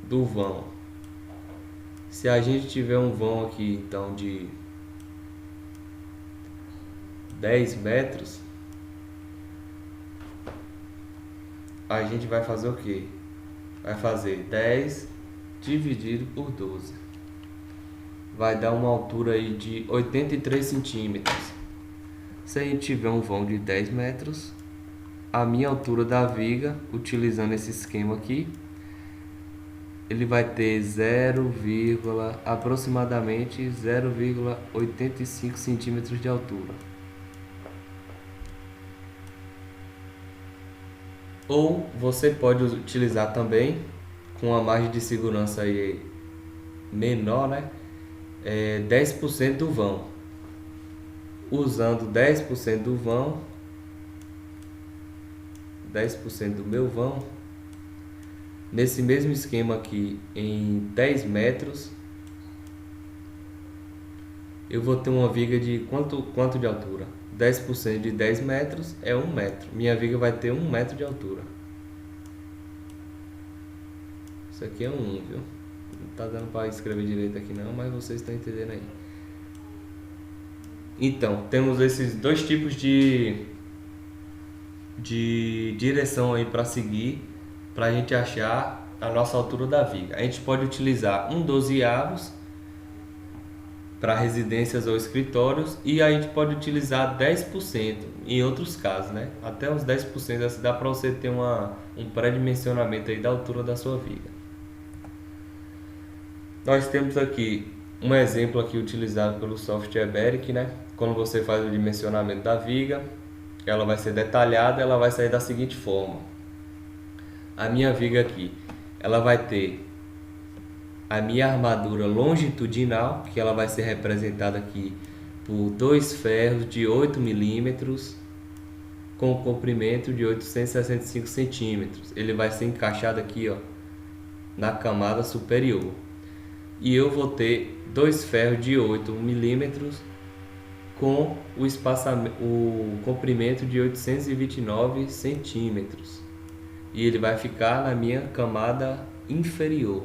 do vão. Se a gente tiver um vão aqui então de 10 metros, a gente vai fazer o quê? Vai fazer 10 dividido por 12. Vai dar uma altura aí de 83 centímetros. Se a gente tiver um vão de 10 metros, a minha altura da viga, utilizando esse esquema aqui, ele vai ter aproximadamente 0,85 centímetros de altura. Ou você pode utilizar também com uma margem de segurança aí menor, né? 10% do vão. Usando 10% do vão, 10% do meu vão, nesse mesmo esquema aqui, em 10 metros, eu vou ter uma viga de quanto de altura? 10% de 10 metros é 1 metro. Minha viga vai ter 1 metro de altura. Isso aqui é um 1, viu? Não tá dando para escrever direito aqui não, mas vocês estão entendendo aí. Então, temos esses dois tipos de direção aí para seguir, para a gente achar a nossa altura da viga. A gente pode utilizar um 12avos para residências ou escritórios, e a gente pode utilizar 10% em outros casos, né? Até uns 10% assim dá para você ter um pré-dimensionamento aí da altura da sua viga. Nós temos aqui um exemplo aqui utilizado pelo software Beric, né? Quando você faz o dimensionamento da viga, ela vai ser detalhada, ela vai sair da seguinte forma. A minha viga aqui, ela vai ter a minha armadura longitudinal, que ela vai ser representada aqui por 2 ferros de 8 milímetros com comprimento de 865 centímetros. Ele vai ser encaixado aqui, ó, na camada superior. E eu vou ter 2 ferros de 8 milímetros com o comprimento de 829 centímetros. E ele vai ficar na minha camada inferior,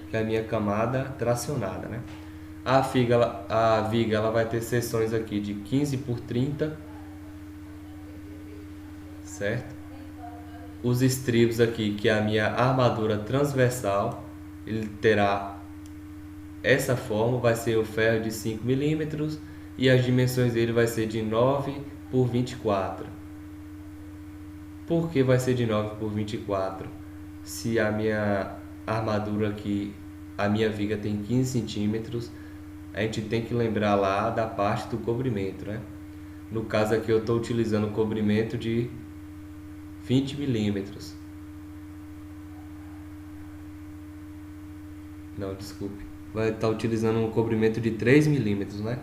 que é a minha camada tracionada, né? A viga ela vai ter seções aqui de 15 por 30, certo? Os estribos aqui, que é a minha armadura transversal, ele terá essa forma, vai ser o ferro de 5 milímetros, e as dimensões dele vai ser de 9 por 24. Por que vai ser de 9 por 24? Se a minha armadura aqui, a minha viga tem 15 centímetros, a gente tem que lembrar lá da parte do cobrimento, né? No caso aqui eu estou utilizando o cobrimento de 20 milímetros. Não, desculpe. Vai estar utilizando um cobrimento de 3 milímetros, né?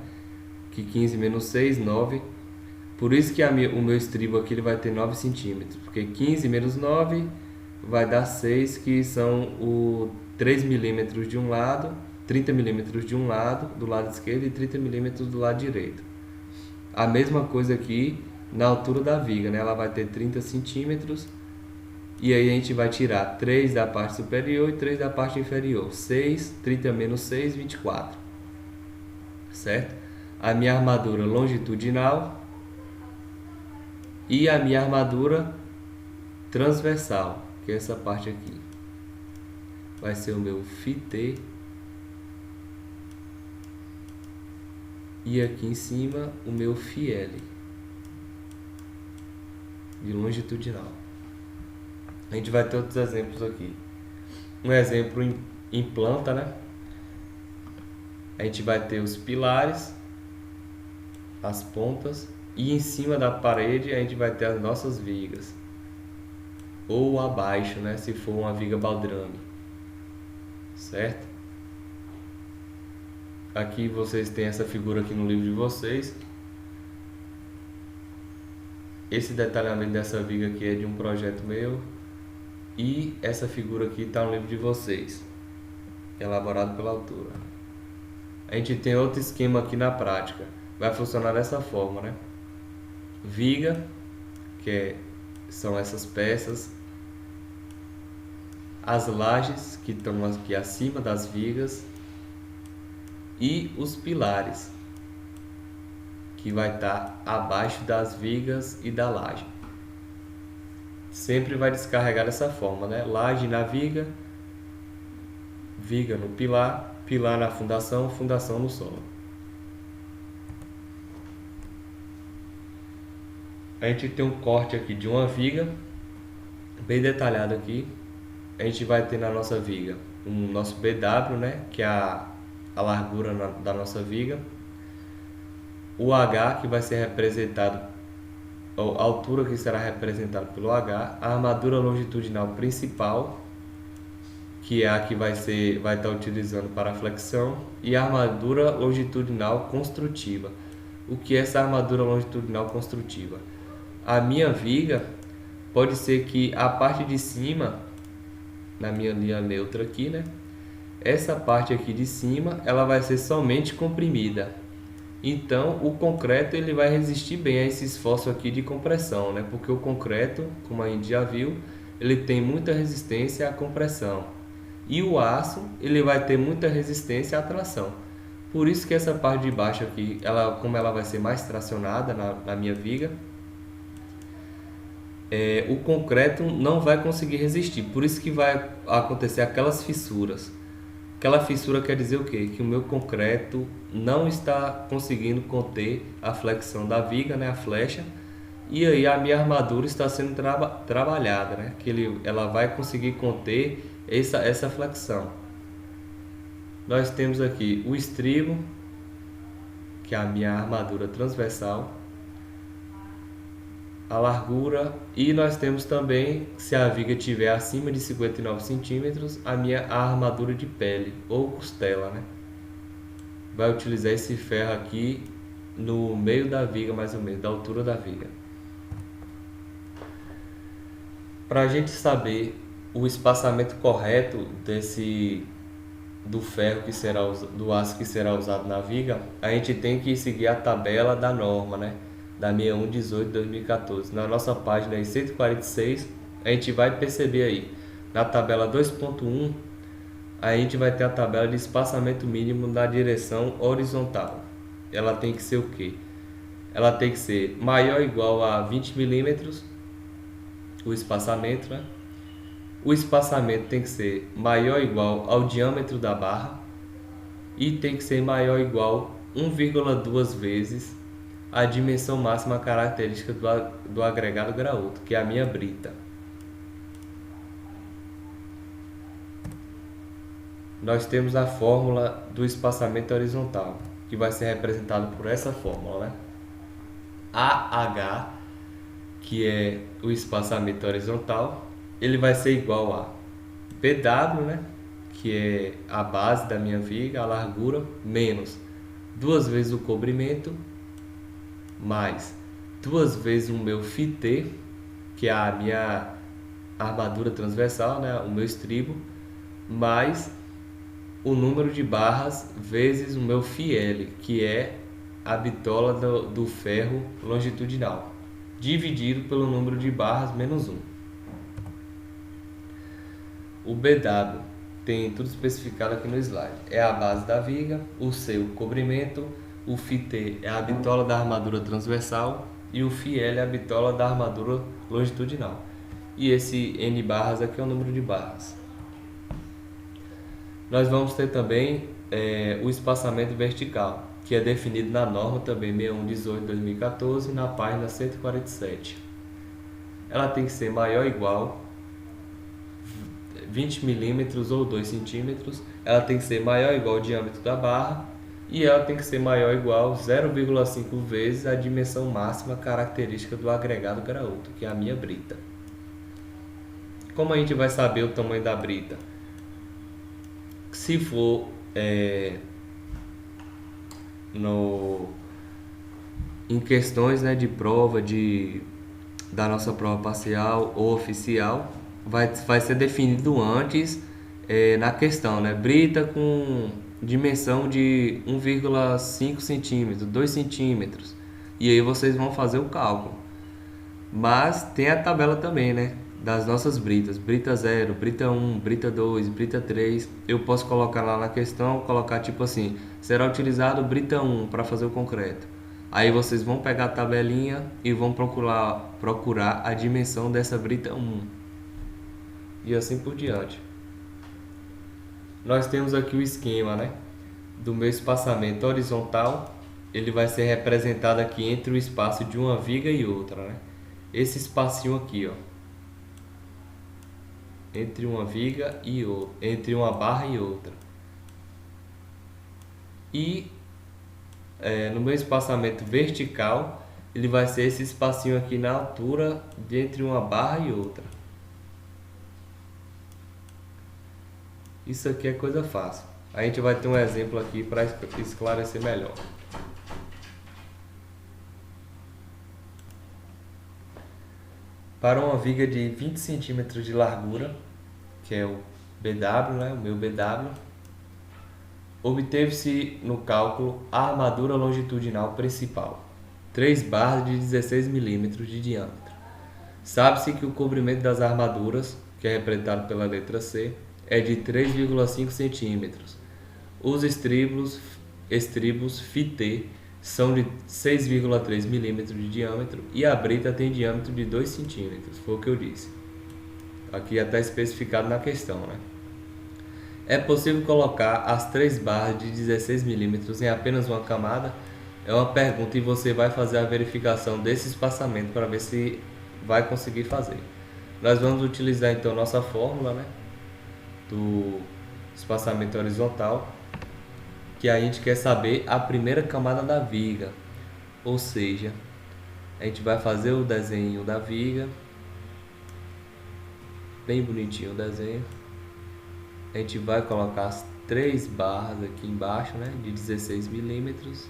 Que 15 menos 6, 9. Por isso que o meu estribo aqui ele vai ter 9 centímetros. Porque 15 menos 9 vai dar 6, que são o 3 milímetros de um lado, 30 milímetros de um lado, do lado esquerdo, e 30 milímetros do lado direito. A mesma coisa aqui na altura da viga, né? Ela vai ter 30 centímetros. E aí a gente vai tirar 3 da parte superior e 3 da parte inferior. 6, 30 menos 6, 24. Certo? A minha armadura longitudinal e a minha armadura transversal, que é essa parte aqui. Vai ser o meu φt. E aqui em cima o meu φl, de longitudinal. A gente vai ter outros exemplos aqui. Um exemplo em planta, né? A gente vai ter os pilares, as pontas, e em cima da parede a gente vai ter as nossas vigas. Ou abaixo, né? Se for uma viga baldrame. Certo? Aqui vocês têm essa figura aqui no livro de vocês. Esse detalhamento dessa viga aqui é de um projeto meu. E essa figura aqui está no livro de vocês, elaborado pela autora. A gente tem outro esquema aqui na prática. Vai funcionar dessa forma, né? Viga, são essas peças. As lajes, que estão aqui acima das vigas. E os pilares, que vai estar abaixo das vigas e da laje. Sempre vai descarregar dessa forma, né? Laje na viga, viga no pilar, pilar na fundação, fundação no solo. A gente tem um corte aqui de uma viga, bem detalhado aqui. A gente vai ter na nossa viga um nosso BW, né, que é a largura da nossa viga, o H, que vai ser representado, a altura que será representada pelo H, a armadura longitudinal principal, que é a que vai estar utilizando para a flexão, e a armadura longitudinal construtiva. O que é essa armadura longitudinal construtiva? A minha viga pode ser que a parte de cima, na minha linha neutra aqui, né? Essa parte aqui de cima, ela vai ser somente comprimida. Então, o concreto ele vai resistir bem a esse esforço aqui de compressão, né? Porque o concreto, como a gente já viu, ele tem muita resistência à compressão. E o aço, ele vai ter muita resistência à tração. Por isso que essa parte de baixo aqui, como ela vai ser mais tracionada na minha viga, o concreto não vai conseguir resistir. Por isso que vai acontecer aquelas fissuras. Aquela fissura quer dizer o quê? Que o meu concreto não está conseguindo conter a flexão da viga, né, a flecha, e aí a minha armadura está sendo trabalhada, né, que ela vai conseguir conter essa flexão. Nós temos aqui o estribo, que é a minha armadura transversal, a largura, e nós temos também, se a viga estiver acima de 59 centímetros, a armadura de pele ou costela, né? Vai utilizar esse ferro aqui no meio da viga, mais ou menos, da altura da viga. Para a gente saber o espaçamento correto do ferro do aço que será usado na viga, a gente tem que seguir a tabela da norma, né? Da 6118/2014. Na nossa página 146, a gente vai perceber aí, na tabela 2.1, a gente vai ter a tabela de espaçamento mínimo na direção horizontal. Ela tem que ser o quê? Ela tem que ser maior ou igual a 20 milímetros, o espaçamento, né? O espaçamento tem que ser maior ou igual ao diâmetro da barra e tem que ser maior ou igual 1,2 vezes a dimensão máxima característica do agregado graúdo, que é a minha brita. Nós temos a fórmula do espaçamento horizontal, que vai ser representado por essa fórmula, né? AH, que é o espaçamento horizontal, ele vai ser igual a BW, né? Que é a base da minha viga, a largura, menos 2 vezes o comprimento, mais 2 vezes o meu φT, que é a minha armadura transversal, né, o meu estribo, mais o número de barras vezes o meu φL, que é a bitola do ferro longitudinal, dividido pelo número de barras menos 1. O BW tem tudo especificado aqui no slide. É a base da viga, o C o cobrimento, o φT é a bitola da armadura transversal e o φL é a bitola da armadura longitudinal. E esse N barras aqui é o número de barras. Nós vamos ter também o espaçamento vertical, que é definido na norma também 6118/2014, na página 147. Ela tem que ser maior ou igual 20 milímetros ou 2 centímetros. Ela tem que ser maior ou igual ao diâmetro da barra e ela tem que ser maior ou igual 0,5 vezes a dimensão máxima característica do agregado graúdo, que é a minha brita. Como a gente vai saber o tamanho da brita? Se for em questões, né, de prova da nossa prova parcial ou oficial, vai ser definido antes na questão, né? Brita com dimensão de 1,5 centímetros, 2 centímetros. E aí vocês vão fazer o cálculo. Mas tem a tabela também, né? Das nossas britas. Brita 0, brita 1, brita 2, brita 3. Eu posso colocar lá na questão, colocar tipo assim, será utilizado brita 1 para fazer o concreto. Aí vocês vão pegar a tabelinha e vão procurar a dimensão dessa brita 1. E assim por diante. Nós temos aqui o esquema, né, do meu espaçamento horizontal. Ele vai ser representado aqui entre o espaço de uma viga e outra, né? Esse espacinho aqui, ó. entre uma viga e outra, entre uma barra e outra. E no meu espaçamento vertical, ele vai ser esse espacinho aqui na altura de entre uma barra e outra. Isso aqui é coisa fácil. A gente vai ter um exemplo aqui para esclarecer melhor. Para uma viga de 20 centímetros de largura, que é o BW, né, o meu BW, obteve-se no cálculo a armadura longitudinal principal, 3 barras de 16 milímetros de diâmetro. Sabe-se que o comprimento das armaduras, que é representado pela letra C, é de 3,5 centímetros. Os estribos FIT são de 6,3 milímetros de diâmetro e a brita tem diâmetro de 2 centímetros, foi o que eu disse. Aqui está especificado na questão, né? É possível colocar as 3 barras de 16 milímetros em apenas uma camada? É uma pergunta e você vai fazer a verificação desse espaçamento para ver se vai conseguir fazer. Nós vamos utilizar então nossa fórmula, né, do espaçamento horizontal, que a gente quer saber a primeira camada da viga, ou seja, a gente vai fazer o desenho da viga, bem bonitinho o desenho. A gente vai colocar as 3 barras aqui embaixo, né, de 16 milímetros.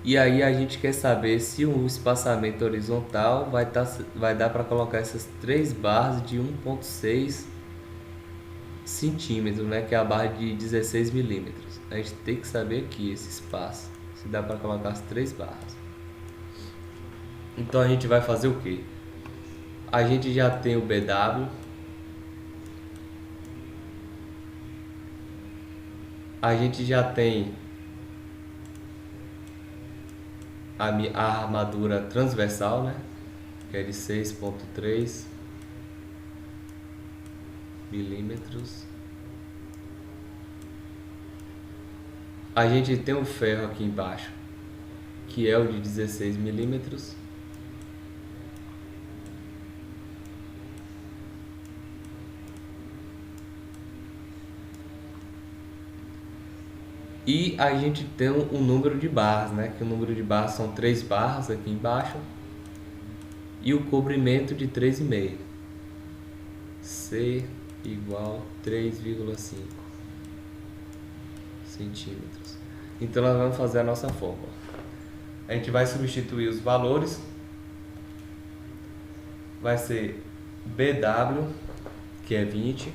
E aí a gente quer saber se o espaçamento horizontal vai dar para colocar essas 3 barras de 1,6 centímetros, né, que é a barra de 16 milímetros. A gente tem que saber aqui esse espaço, se dá para colocar as 3 barras. Então a gente vai fazer o que? A gente já tem o BW, a gente já tem a armadura transversal, né, que é de 6,3 milímetros. A gente tem um ferro aqui embaixo, que é o de 16 milímetros. E a gente tem um número de barras, né? Que o número de barras são 3 barras aqui embaixo. E o comprimento de 3,5. C igual 3,5 centímetros. Então nós vamos fazer a nossa fórmula. A gente vai substituir os valores. Vai ser BW, que é 20,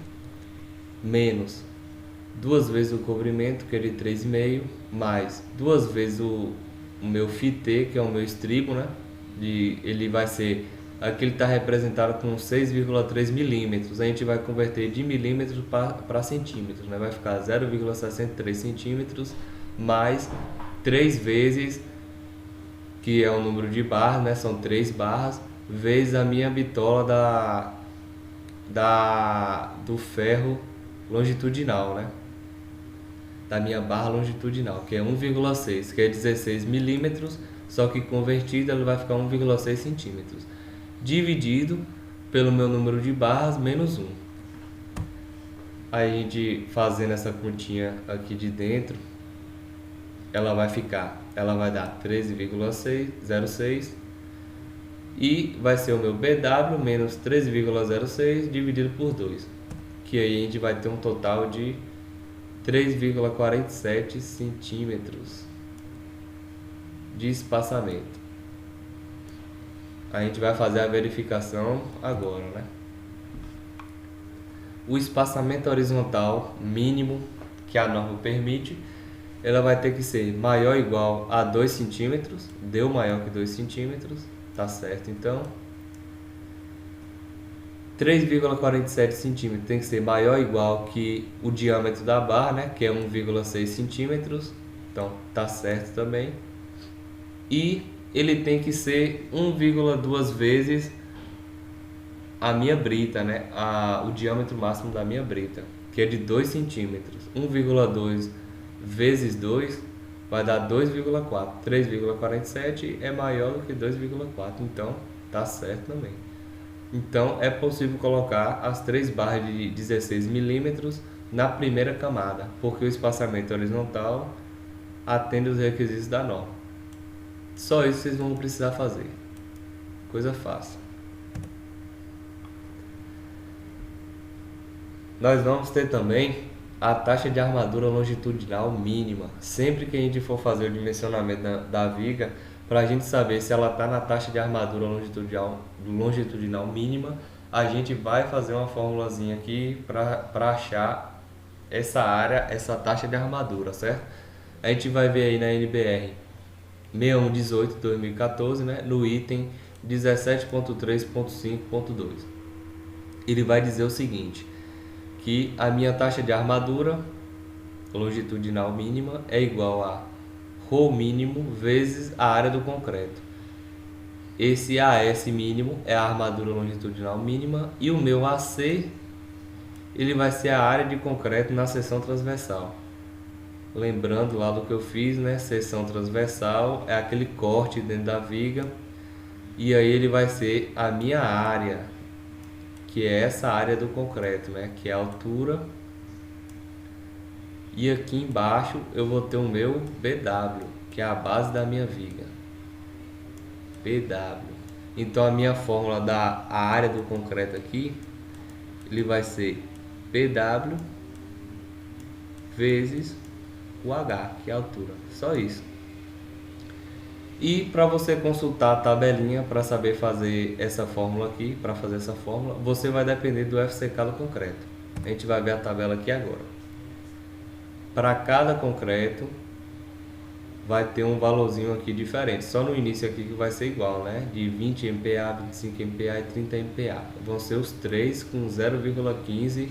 menos 2 vezes o comprimento, que é de 3,5, mais 2 vezes o meu FT, que é o meu estribo, né? Ele vai ser, aqui ele está representado com 6,3 milímetros. A gente vai converter de milímetros para centímetros, né? Vai ficar 0,63 centímetros mais 3 vezes, que é o número de barras, né? São 3 barras, vezes a minha bitola do ferro longitudinal, né? Da minha barra longitudinal, que é 1,6, que é 16 milímetros, só que convertido ele vai ficar 1,6 centímetros, dividido pelo meu número de barras menos 1. Aí a gente fazendo essa continha aqui de dentro, ela vai dar 13,06 e vai ser o meu BW menos 13,06 dividido por 2, que aí a gente vai ter um total de 3,47 centímetros de espaçamento. A gente vai fazer a verificação agora, né? O espaçamento horizontal mínimo que a norma permite, ela vai ter que ser maior ou igual a 2 centímetros, deu maior que 2 centímetros, tá certo? Então 3,47 centímetros tem que ser maior ou igual que o diâmetro da barra, né, que é 1,6 centímetros, então tá certo também. E ele tem que ser 1,2 vezes a minha brita, né, o diâmetro máximo da minha brita, que é de 2 centímetros. 1,2 vezes 2 vai dar 2,4. 3,47 é maior do que 2,4, então tá certo também. Então é possível colocar as 3 barras de 16 milímetros na primeira camada, porque o espaçamento horizontal atende os requisitos da norma. Só isso vocês vão precisar fazer. Coisa fácil. Nós vamos ter também a taxa de armadura longitudinal mínima. Sempre que a gente for fazer o dimensionamento da viga, para a gente saber se ela está na taxa de armadura longitudinal mínima, a gente vai fazer uma formulazinha aqui para achar essa área, essa taxa de armadura, certo? A gente vai ver aí na NBR 6118/2014, né, no item 17.3.5.2. Ele vai dizer o seguinte, que a minha taxa de armadura longitudinal mínima é igual a ρ mínimo vezes a área do concreto. Esse AS mínimo é a armadura longitudinal mínima e o meu AC ele vai ser a área de concreto na seção transversal. Lembrando lá do que eu fiz, né? Seção transversal é aquele corte dentro da viga e aí ele vai ser a minha área, que é essa área do concreto, né? Que é a altura. E aqui embaixo eu vou ter o meu BW, que é a base da minha viga. BW. Então a minha fórmula da área do concreto aqui, ele vai ser BW vezes o H, que é a altura. Só isso. E para você consultar a tabelinha para saber fazer essa fórmula aqui, para fazer essa fórmula, você vai depender do FCK do concreto. A gente vai ver a tabela aqui agora. Para cada concreto vai ter um valorzinho aqui diferente. Só no início aqui que vai ser igual, né? De 20 MPa, 25 MPa e 30 MPa. Vão ser os três com 0,15%.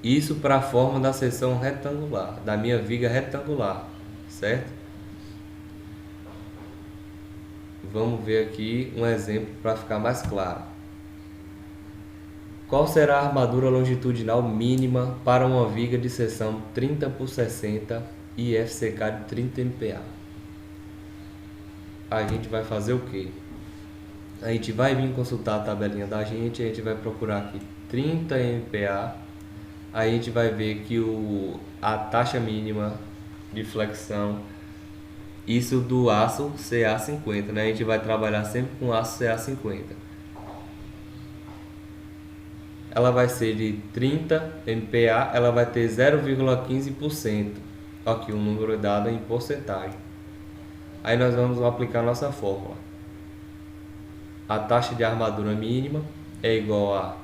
Isso para a forma da seção retangular, da minha viga retangular, certo? Vamos ver aqui um exemplo para ficar mais claro. Qual será a armadura longitudinal mínima para uma viga de seção 30 por 60 e FCK de 30 MPa? A gente vai fazer o que? A gente vai vir consultar a tabelinha da gente, a gente vai procurar aqui 30 MPa, a gente vai ver que a taxa mínima de flexão, isso do aço CA50, né? A gente vai trabalhar sempre com aço CA50. Ela vai ser de 30 MPa, ela vai ter 0,15%. Aqui o número dado em porcentagem. Aí nós vamos aplicar nossa fórmula. A taxa de armadura mínima é igual a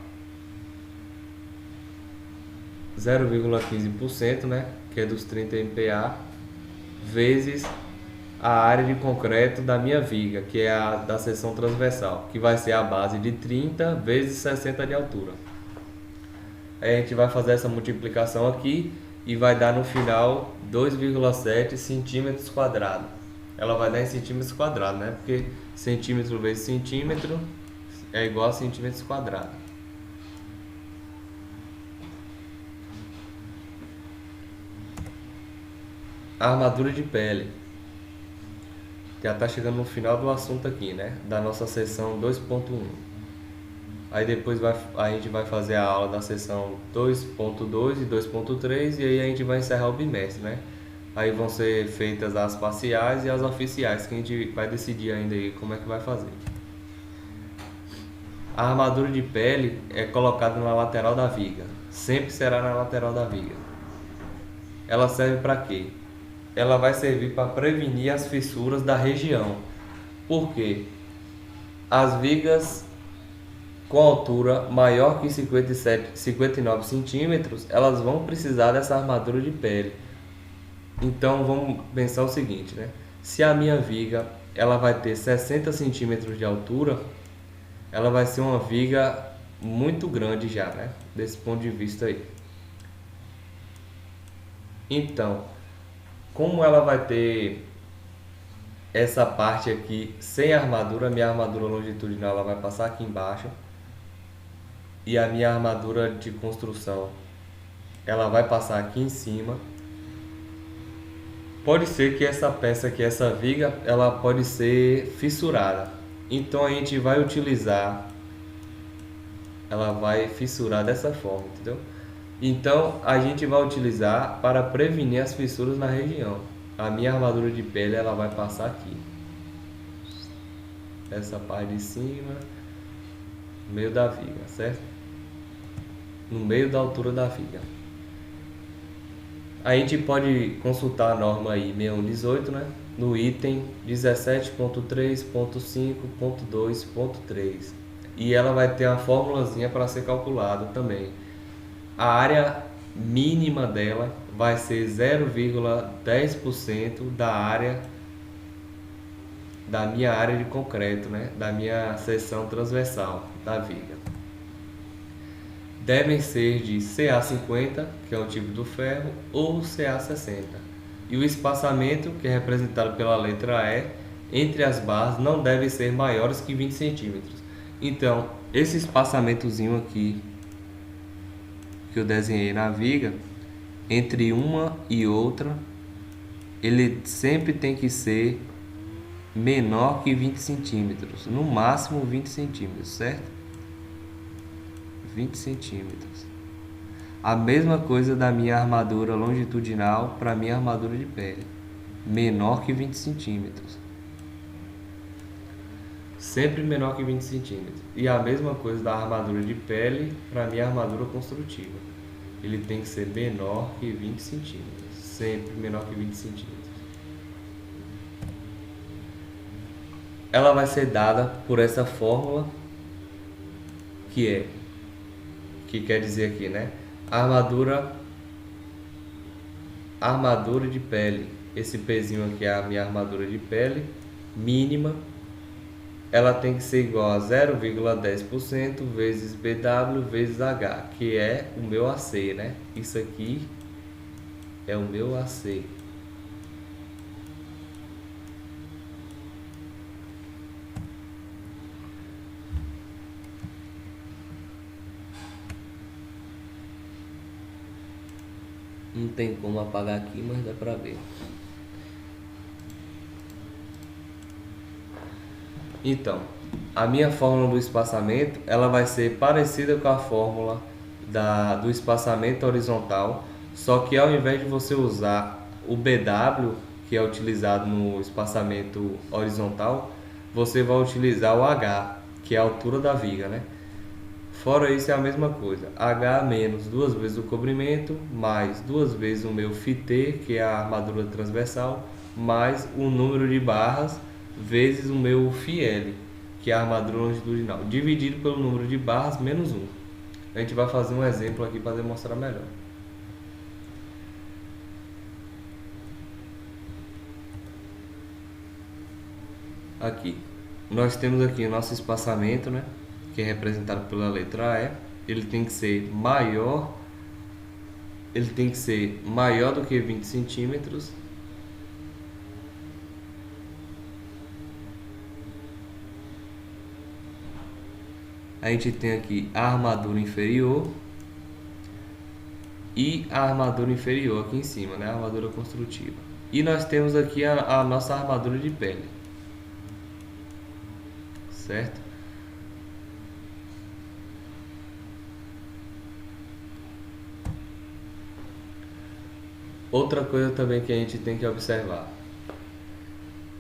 0,15%, né, que é dos 30 MPa, vezes a área de concreto da minha viga, que é a da seção transversal, que vai ser a base de 30 vezes 60 de altura. Aí a gente vai fazer essa multiplicação aqui e vai dar no final 2,7 centímetros quadrados. Ela vai dar em centímetros quadrados, né? Porque centímetro vezes centímetro é igual a centímetros quadrados. A armadura de pele. Já está chegando no final do assunto aqui, né? Da nossa seção 2.1. Aí depois a gente vai fazer a aula da seção 2.2 e 2.3 e aí a gente vai encerrar o bimestre, né? Aí vão ser feitas as parciais e as oficiais, que a gente vai decidir ainda aí como é que vai fazer. A armadura de pele é colocada na lateral da viga. Sempre será na lateral da viga. Ela serve para quê? Ela vai servir para prevenir as fissuras da região. Por quê? As vigas com altura maior que 59 centímetros, elas vão precisar dessa armadura de pele. Então vamos pensar o seguinte, né? Se a minha viga ela vai ter 60 centímetros de altura, ela vai ser uma viga muito grande já, né? Desse ponto de vista aí. Então, como ela vai ter essa parte aqui sem armadura, minha armadura longitudinal ela vai passar aqui embaixo e a minha armadura de construção ela vai passar aqui em cima. Pode ser que essa peça aqui, essa viga, ela pode ser fissurada. Então a gente vai utilizar, ela vai fissurar dessa forma, entendeu? Então a gente vai utilizar para prevenir as fissuras na região. A minha armadura de pele ela vai passar aqui, essa parte de cima, no meio da viga, certo? No meio da altura da viga. A gente pode consultar a norma aí 6118, né? No item 17.3.5.2.3 e ela vai ter uma formulazinha para ser calculada também. A área mínima dela vai ser 0,10% da área da minha área de concreto, né? Da minha seção transversal da viga. Devem ser de CA50, que é o tipo do ferro, ou CA60. E o espaçamento, que é representado pela letra E, entre as barras não deve ser maiores que 20 centímetros. Então, esse espaçamentozinho aqui que eu desenhei na viga, entre uma e outra, ele sempre tem que ser menor que 20 centímetros, no máximo 20 centímetros, certo? 20 centímetros. A mesma coisa da minha armadura longitudinal para minha armadura de pele, menor que 20 centímetros. Sempre menor que 20 centímetros. E a mesma coisa da armadura de pele para minha armadura construtiva. Ele tem que ser menor que 20 centímetros. Sempre menor que 20 centímetros. Ela vai ser dada por essa fórmula que quer dizer aqui, né? Armadura de pele. Esse pezinho aqui é a minha armadura de pele mínima. Ela tem que ser igual a 0,10% vezes BW vezes H, que é o meu AC, né? Isso aqui é o meu AC. Não tem como apagar aqui, mas dá pra ver. Então, a minha fórmula do espaçamento, ela vai ser parecida com a fórmula do espaçamento horizontal, só que ao invés de você usar o BW, que é utilizado no espaçamento horizontal, você vai utilizar o H, que é a altura da viga, né? Fora isso é a mesma coisa, H menos 2 vezes o cobrimento, mais 2 vezes o meu φT, que é a armadura transversal, mais o número de barras, vezes o meu φL, que é a armadura longitudinal, dividido pelo número de barras menos 1. A gente vai fazer um exemplo aqui para demonstrar melhor. Aqui, nós temos aqui o nosso espaçamento, né? Que é representado pela letra E. Ele tem que ser maior do que 20 centímetros. A gente tem aqui a armadura inferior e a armadura inferior aqui em cima, né? A armadura construtiva. E nós temos aqui a nossa armadura de pele, certo? Outra coisa também que a gente tem que observar: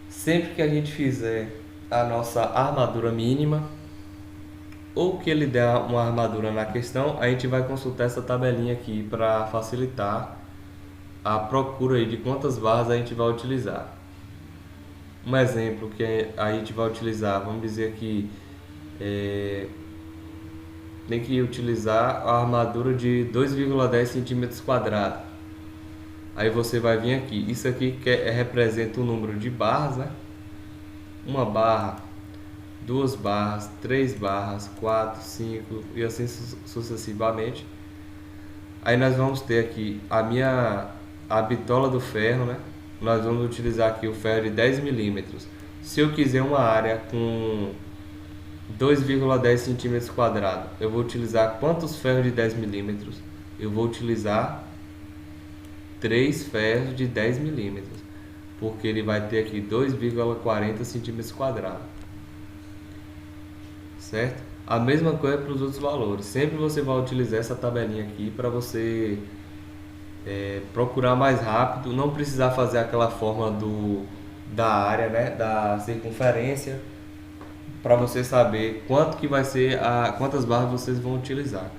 sempre que a gente fizer a nossa armadura mínima, ou que ele der uma armadura na questão, a gente vai consultar essa tabelinha aqui para facilitar a procura aí de quantas barras a gente vai utilizar. Um exemplo que a gente vai utilizar, vamos dizer que tem que utilizar a armadura de 2,10 centímetros quadrados. Aí você vai vir aqui, isso aqui representa o número de barras, né? Uma barra, 2 barras, 3 barras, 4, 5 e assim sucessivamente. Aí nós vamos ter aqui a bitola do ferro, né? Nós vamos utilizar aqui o ferro de 10 milímetros. Se eu quiser uma área com 2,10 centímetros quadrados, eu vou utilizar quantos ferros de 10 milímetros? Eu vou utilizar 3 ferros de 10 milímetros, porque ele vai ter aqui 2,40 centímetros quadrados. certo? A mesma coisa para os outros valores. Sempre você vai utilizar essa tabelinha aqui para você procurar mais rápido, não precisar fazer aquela forma da área, né, da circunferência, para você saber quanto que vai ser quantas barras vocês vão utilizar.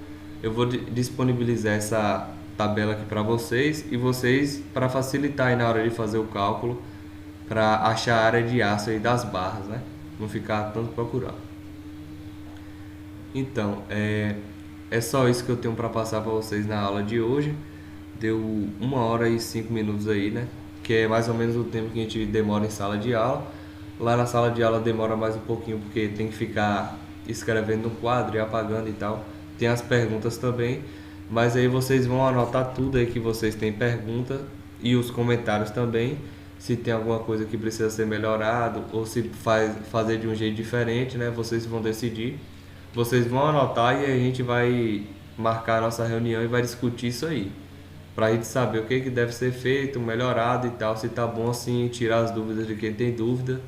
Eu vou disponibilizar essa tabela aqui para vocês e vocês, para facilitar aí na hora de fazer o cálculo, para achar a área de aço aí das barras, né? Não ficar tanto procurando. Então, é só isso que eu tenho para passar para vocês na aula de hoje. Deu 1 hora e 5 minutos aí, né? Que é mais ou menos o tempo que a gente demora em sala de aula. Lá na sala de aula demora mais um pouquinho porque tem que ficar escrevendo no quadro e apagando e tal. Tem as perguntas também, mas aí vocês vão anotar tudo aí que vocês têm pergunta e os comentários também. Se tem alguma coisa que precisa ser melhorado ou se fazer de um jeito diferente, né? Vocês vão decidir. Vocês vão anotar e a gente vai marcar a nossa reunião e vai discutir isso aí, pra gente saber o que deve ser feito, melhorado e tal, se tá bom assim, tirar as dúvidas de quem tem dúvida.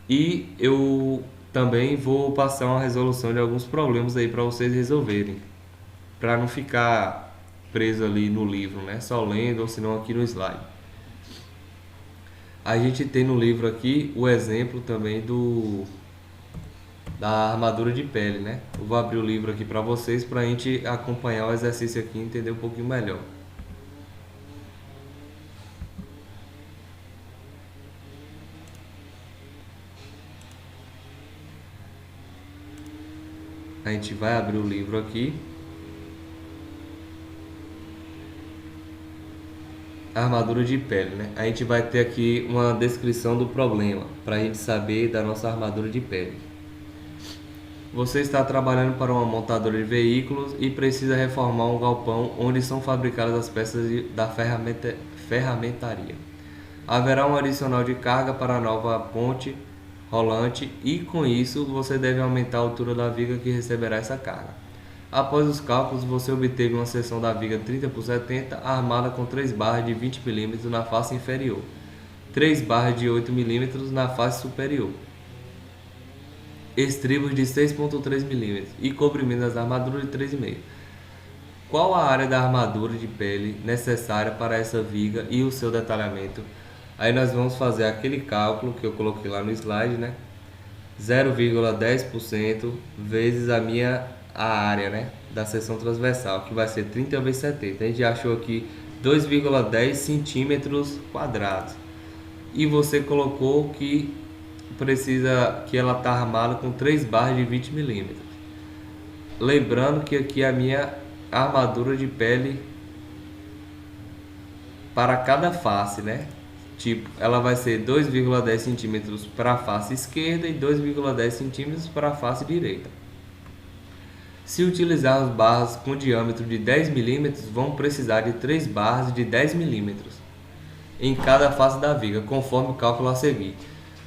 E eu também vou passar uma resolução de alguns problemas aí para vocês resolverem, para não ficar preso ali no livro, né? Só lendo ou senão aqui no slide. A gente tem no livro aqui o exemplo também da armadura de pele, né? Eu vou abrir o livro aqui para vocês para a gente acompanhar o exercício aqui e entender um pouquinho melhor. A gente vai abrir o livro aqui. Armadura de pele, né? A gente vai ter aqui uma descrição do problema para a gente saber da nossa armadura de pele. Você está trabalhando para uma montadora de veículos e precisa reformar um galpão onde são fabricadas as peças da ferramentaria. Haverá um adicional de carga para a nova ponte rolante e, com isso, você deve aumentar a altura da viga que receberá essa carga. Após os cálculos, você obteve uma seção da viga 30 por 70 armada com 3 barras de 20 mm na face inferior, 3 barras de 8 mm na face superior, estribos de 6,3 mm e cobrimento das armaduras de 3,5. Qual a área da armadura de pele necessária para essa viga e o seu detalhamento? Aí nós vamos fazer aquele cálculo que eu coloquei lá no slide, né? 0,10% vezes a área, né, da seção transversal, que vai ser 30 vezes 70. A gente achou aqui 2,10 centímetros quadrados. E você colocou que ela está armada com 3 barras de 20 milímetros. Lembrando que aqui a minha armadura de pele para cada face, né? Tipo, ela vai ser 2,10 centímetros para a face esquerda e 2,10 centímetros para a face direita. Se utilizarmos barras com diâmetro de 10 milímetros, vão precisar de 3 barras de 10 milímetros em cada face da viga, conforme o cálculo a seguir.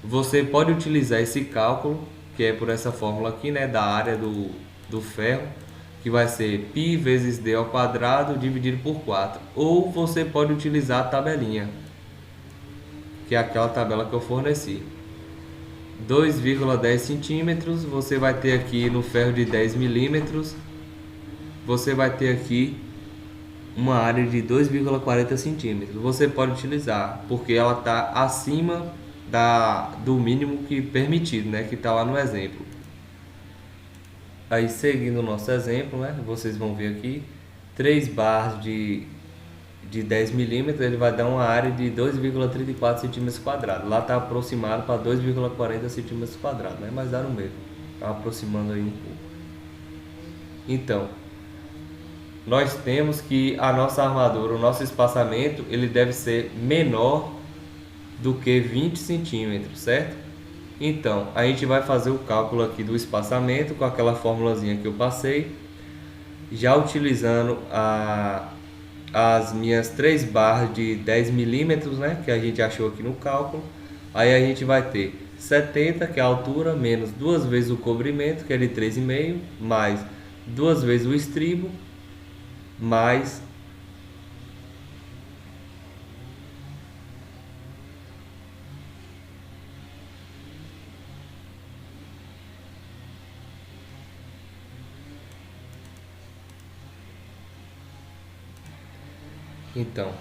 Você pode utilizar esse cálculo, que é por essa fórmula aqui, né, da área do ferro, que vai ser π vezes d ao quadrado dividido por 4. Ou você pode utilizar a tabelinha, que é aquela tabela que eu forneci. 2,10 centímetros, você vai ter aqui no ferro de 10 milímetros, você vai ter aqui uma área de 2,40 centímetros. Você pode utilizar, porque ela está acima do mínimo que permitido, né, que está lá no exemplo. Aí, seguindo o nosso exemplo, né, vocês vão ver aqui 3 barras de 10 milímetros, ele vai dar uma área de 2,34 centímetros quadrados. Lá está aproximado para 2,40 centímetros quadrados, né? Mas dá no mesmo, está aproximando aí um pouco. Então, nós temos que a nossa armadura, o nosso espaçamento, ele deve ser menor do que 20 centímetros, certo? Então, a gente vai fazer o cálculo aqui do espaçamento com aquela formulazinha que eu passei, já utilizando as minhas 3 barras de 10 milímetros, né, que a gente achou aqui no cálculo. Aí a gente vai ter 70, que é a altura, menos 2 vezes o cobrimento, que é de 3,5, mais 2 vezes o estribo, mais Então,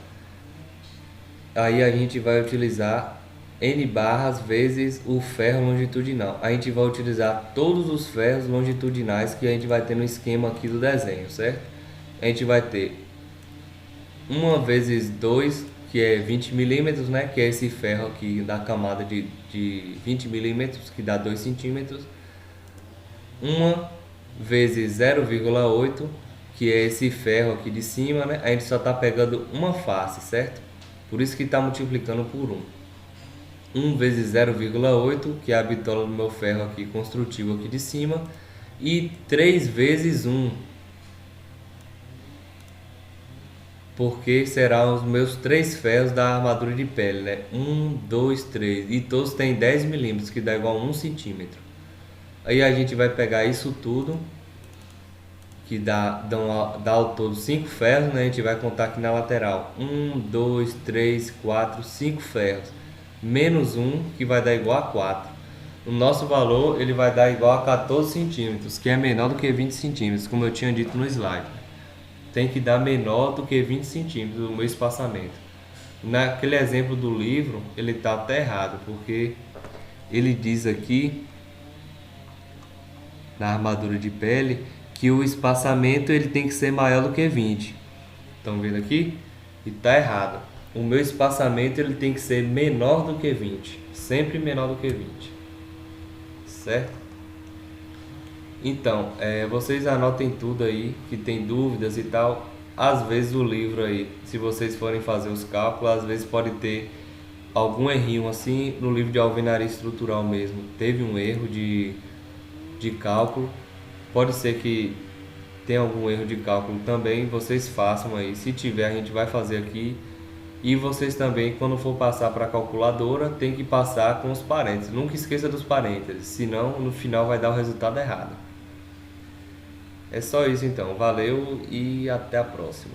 aí a gente vai utilizar N barras vezes o ferro longitudinal. A gente vai utilizar todos os ferros longitudinais que a gente vai ter no esquema aqui do desenho, certo? A gente vai ter 1 vezes 2, que é 20 milímetros, né? Que é esse ferro aqui da camada de 20 milímetros, que dá 2 centímetros. 1 vezes 0,8, que é esse ferro aqui de cima, né? A gente só está pegando uma face, certo? Por isso que está multiplicando por 1. 1 vezes 0,8, que é a bitola do meu ferro aqui construtivo aqui de cima. E 3 vezes 1, porque serão os meus 3 ferros da armadura de pele, né? 1, 2, 3. E todos têm 10 milímetros, que dá igual a 1 centímetro. Aí a gente vai pegar isso tudo, que dá ao todo 5 ferros, né? A gente vai contar aqui na lateral. 1, 2, 3, 4, 5 ferros. Menos 1, que vai dar igual a 4. O nosso valor ele vai dar igual a 14 centímetros, que é menor do que 20 centímetros, como eu tinha dito no slide. Tem que dar menor do que 20 centímetros o meu espaçamento. Naquele exemplo do livro, ele está até errado, porque ele diz aqui, na armadura de pele, que o espaçamento ele tem que ser maior do que 20. Estão vendo aqui? E está errado. O meu espaçamento ele tem que ser menor do que 20. Sempre menor do que 20. Certo? Então, vocês anotem tudo aí, que tem dúvidas e tal. Às vezes o livro aí, se vocês forem fazer os cálculos, às vezes pode ter algum errinho assim. No livro de alvenaria estrutural mesmo, teve um erro de cálculo. Pode ser que tenha algum erro de cálculo também, vocês façam aí. Se tiver, a gente vai fazer aqui. E vocês também, quando for passar para a calculadora, tem que passar com os parênteses. Nunca esqueça dos parênteses, senão no final vai dar o resultado errado. É só isso então. Valeu e até a próxima.